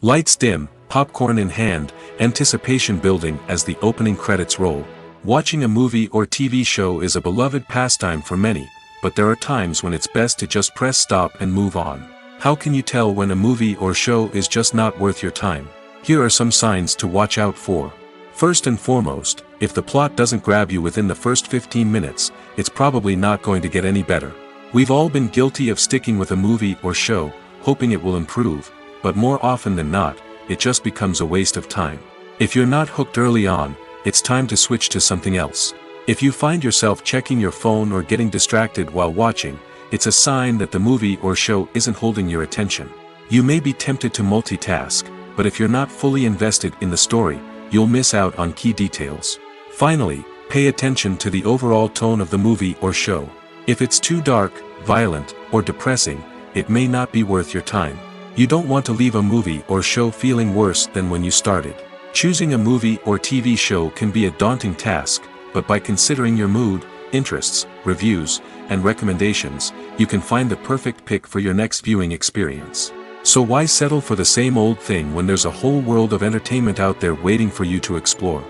Lights dim, popcorn in hand, anticipation building as the opening credits roll. Watching a movie or TV show is a beloved pastime for many, but there are times when it's best to just press stop and move on. How can you tell when a movie or show is just not worth your time? Here are some signs to watch out for. First and foremost, if the plot doesn't grab you within the first 15 minutes, it's probably not going to get any better. We've all been guilty of sticking with a movie or show, hoping it will improve, but more often than not, it just becomes a waste of time. If you're not hooked early on, it's time to switch to something else. If you find yourself checking your phone or getting distracted while watching, it's a sign that the movie or show isn't holding your attention. You may be tempted to multitask, but if you're not fully invested in the story, you'll miss out on key details. Finally, pay attention to the overall tone of the movie or show. If it's too dark, violent, or depressing, it may not be worth your time. You don't want to leave a movie or show feeling worse than when you started. Choosing a movie or TV show can be a daunting task, but by considering your mood, interests, reviews, and recommendations, you can find the perfect pick for your next viewing experience. So why settle for the same old thing when there's a whole world of entertainment out there waiting for you to explore?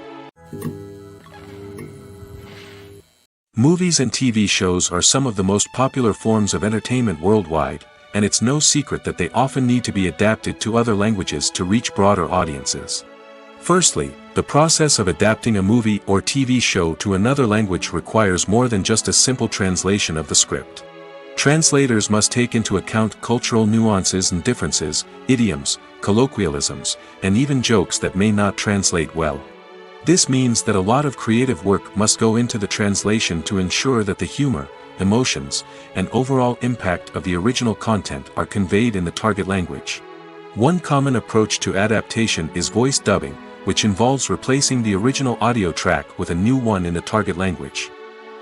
Movies and TV shows are some of the most popular forms of entertainment worldwide, and it's no secret that they often need to be adapted to other languages to reach broader audiences. Firstly, the process of adapting a movie or TV show to another language requires more than just a simple translation of the script. Translators must take into account cultural nuances and differences, idioms, colloquialisms, and even jokes that may not translate well. This means that a lot of creative work must go into the translation to ensure that the humor, emotions, and overall impact of the original content are conveyed in the target language. One common approach to adaptation is voice dubbing, which involves replacing the original audio track with a new one in the target language.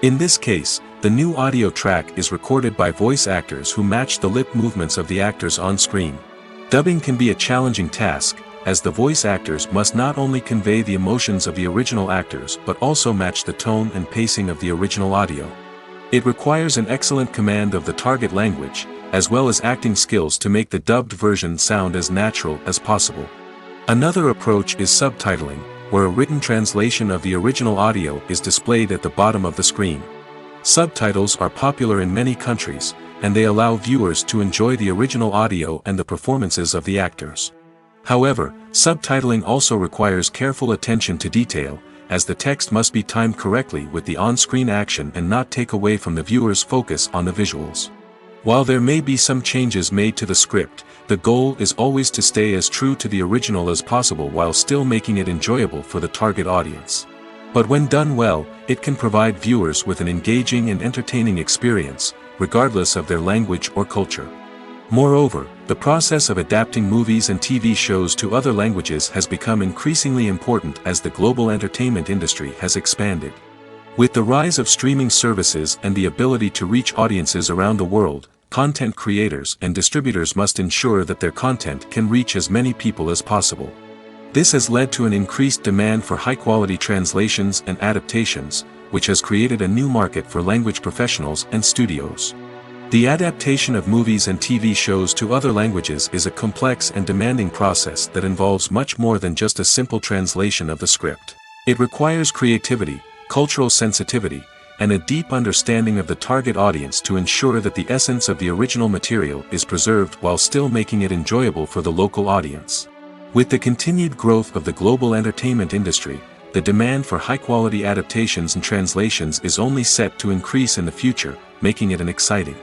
In this case, the new audio track is recorded by voice actors who match the lip movements of the actors on screen. Dubbing can be a challenging task, as the voice actors must not only convey the emotions of the original actors but also match the tone and pacing of the original audio. It requires an excellent command of the target language, as well as acting skills to make the dubbed version sound as natural as possible. Another approach is subtitling, where a written translation of the original audio is displayed at the bottom of the screen. Subtitles are popular in many countries, and they allow viewers to enjoy the original audio and the performances of the actors. However, subtitling also requires careful attention to detail, as the text must be timed correctly with the on-screen action and not take away from the viewer's focus on the visuals. While there may be some changes made to the script, the goal is always to stay as true to the original as possible while still making it enjoyable for the target audience. But when done well, it can provide viewers with an engaging and entertaining experience, regardless of their language or culture. Moreover, the process of adapting movies and TV shows to other languages has become increasingly important as the global entertainment industry has expanded. With the rise of streaming services and the ability to reach audiences around the world, content creators and distributors must ensure that their content can reach as many people as possible. This has led to an increased demand for high-quality translations and adaptations, which has created a new market for language professionals and studios. The adaptation of movies and TV shows to other languages is a complex and demanding process that involves much more than just a simple translation of the script. It requires creativity, cultural sensitivity, and a deep understanding of the target audience to ensure that the essence of the original material is preserved while still making it enjoyable for the local audience. With the continued growth of the global entertainment industry, the demand for high-quality adaptations and translations is only set to increase in the future, making it an exciting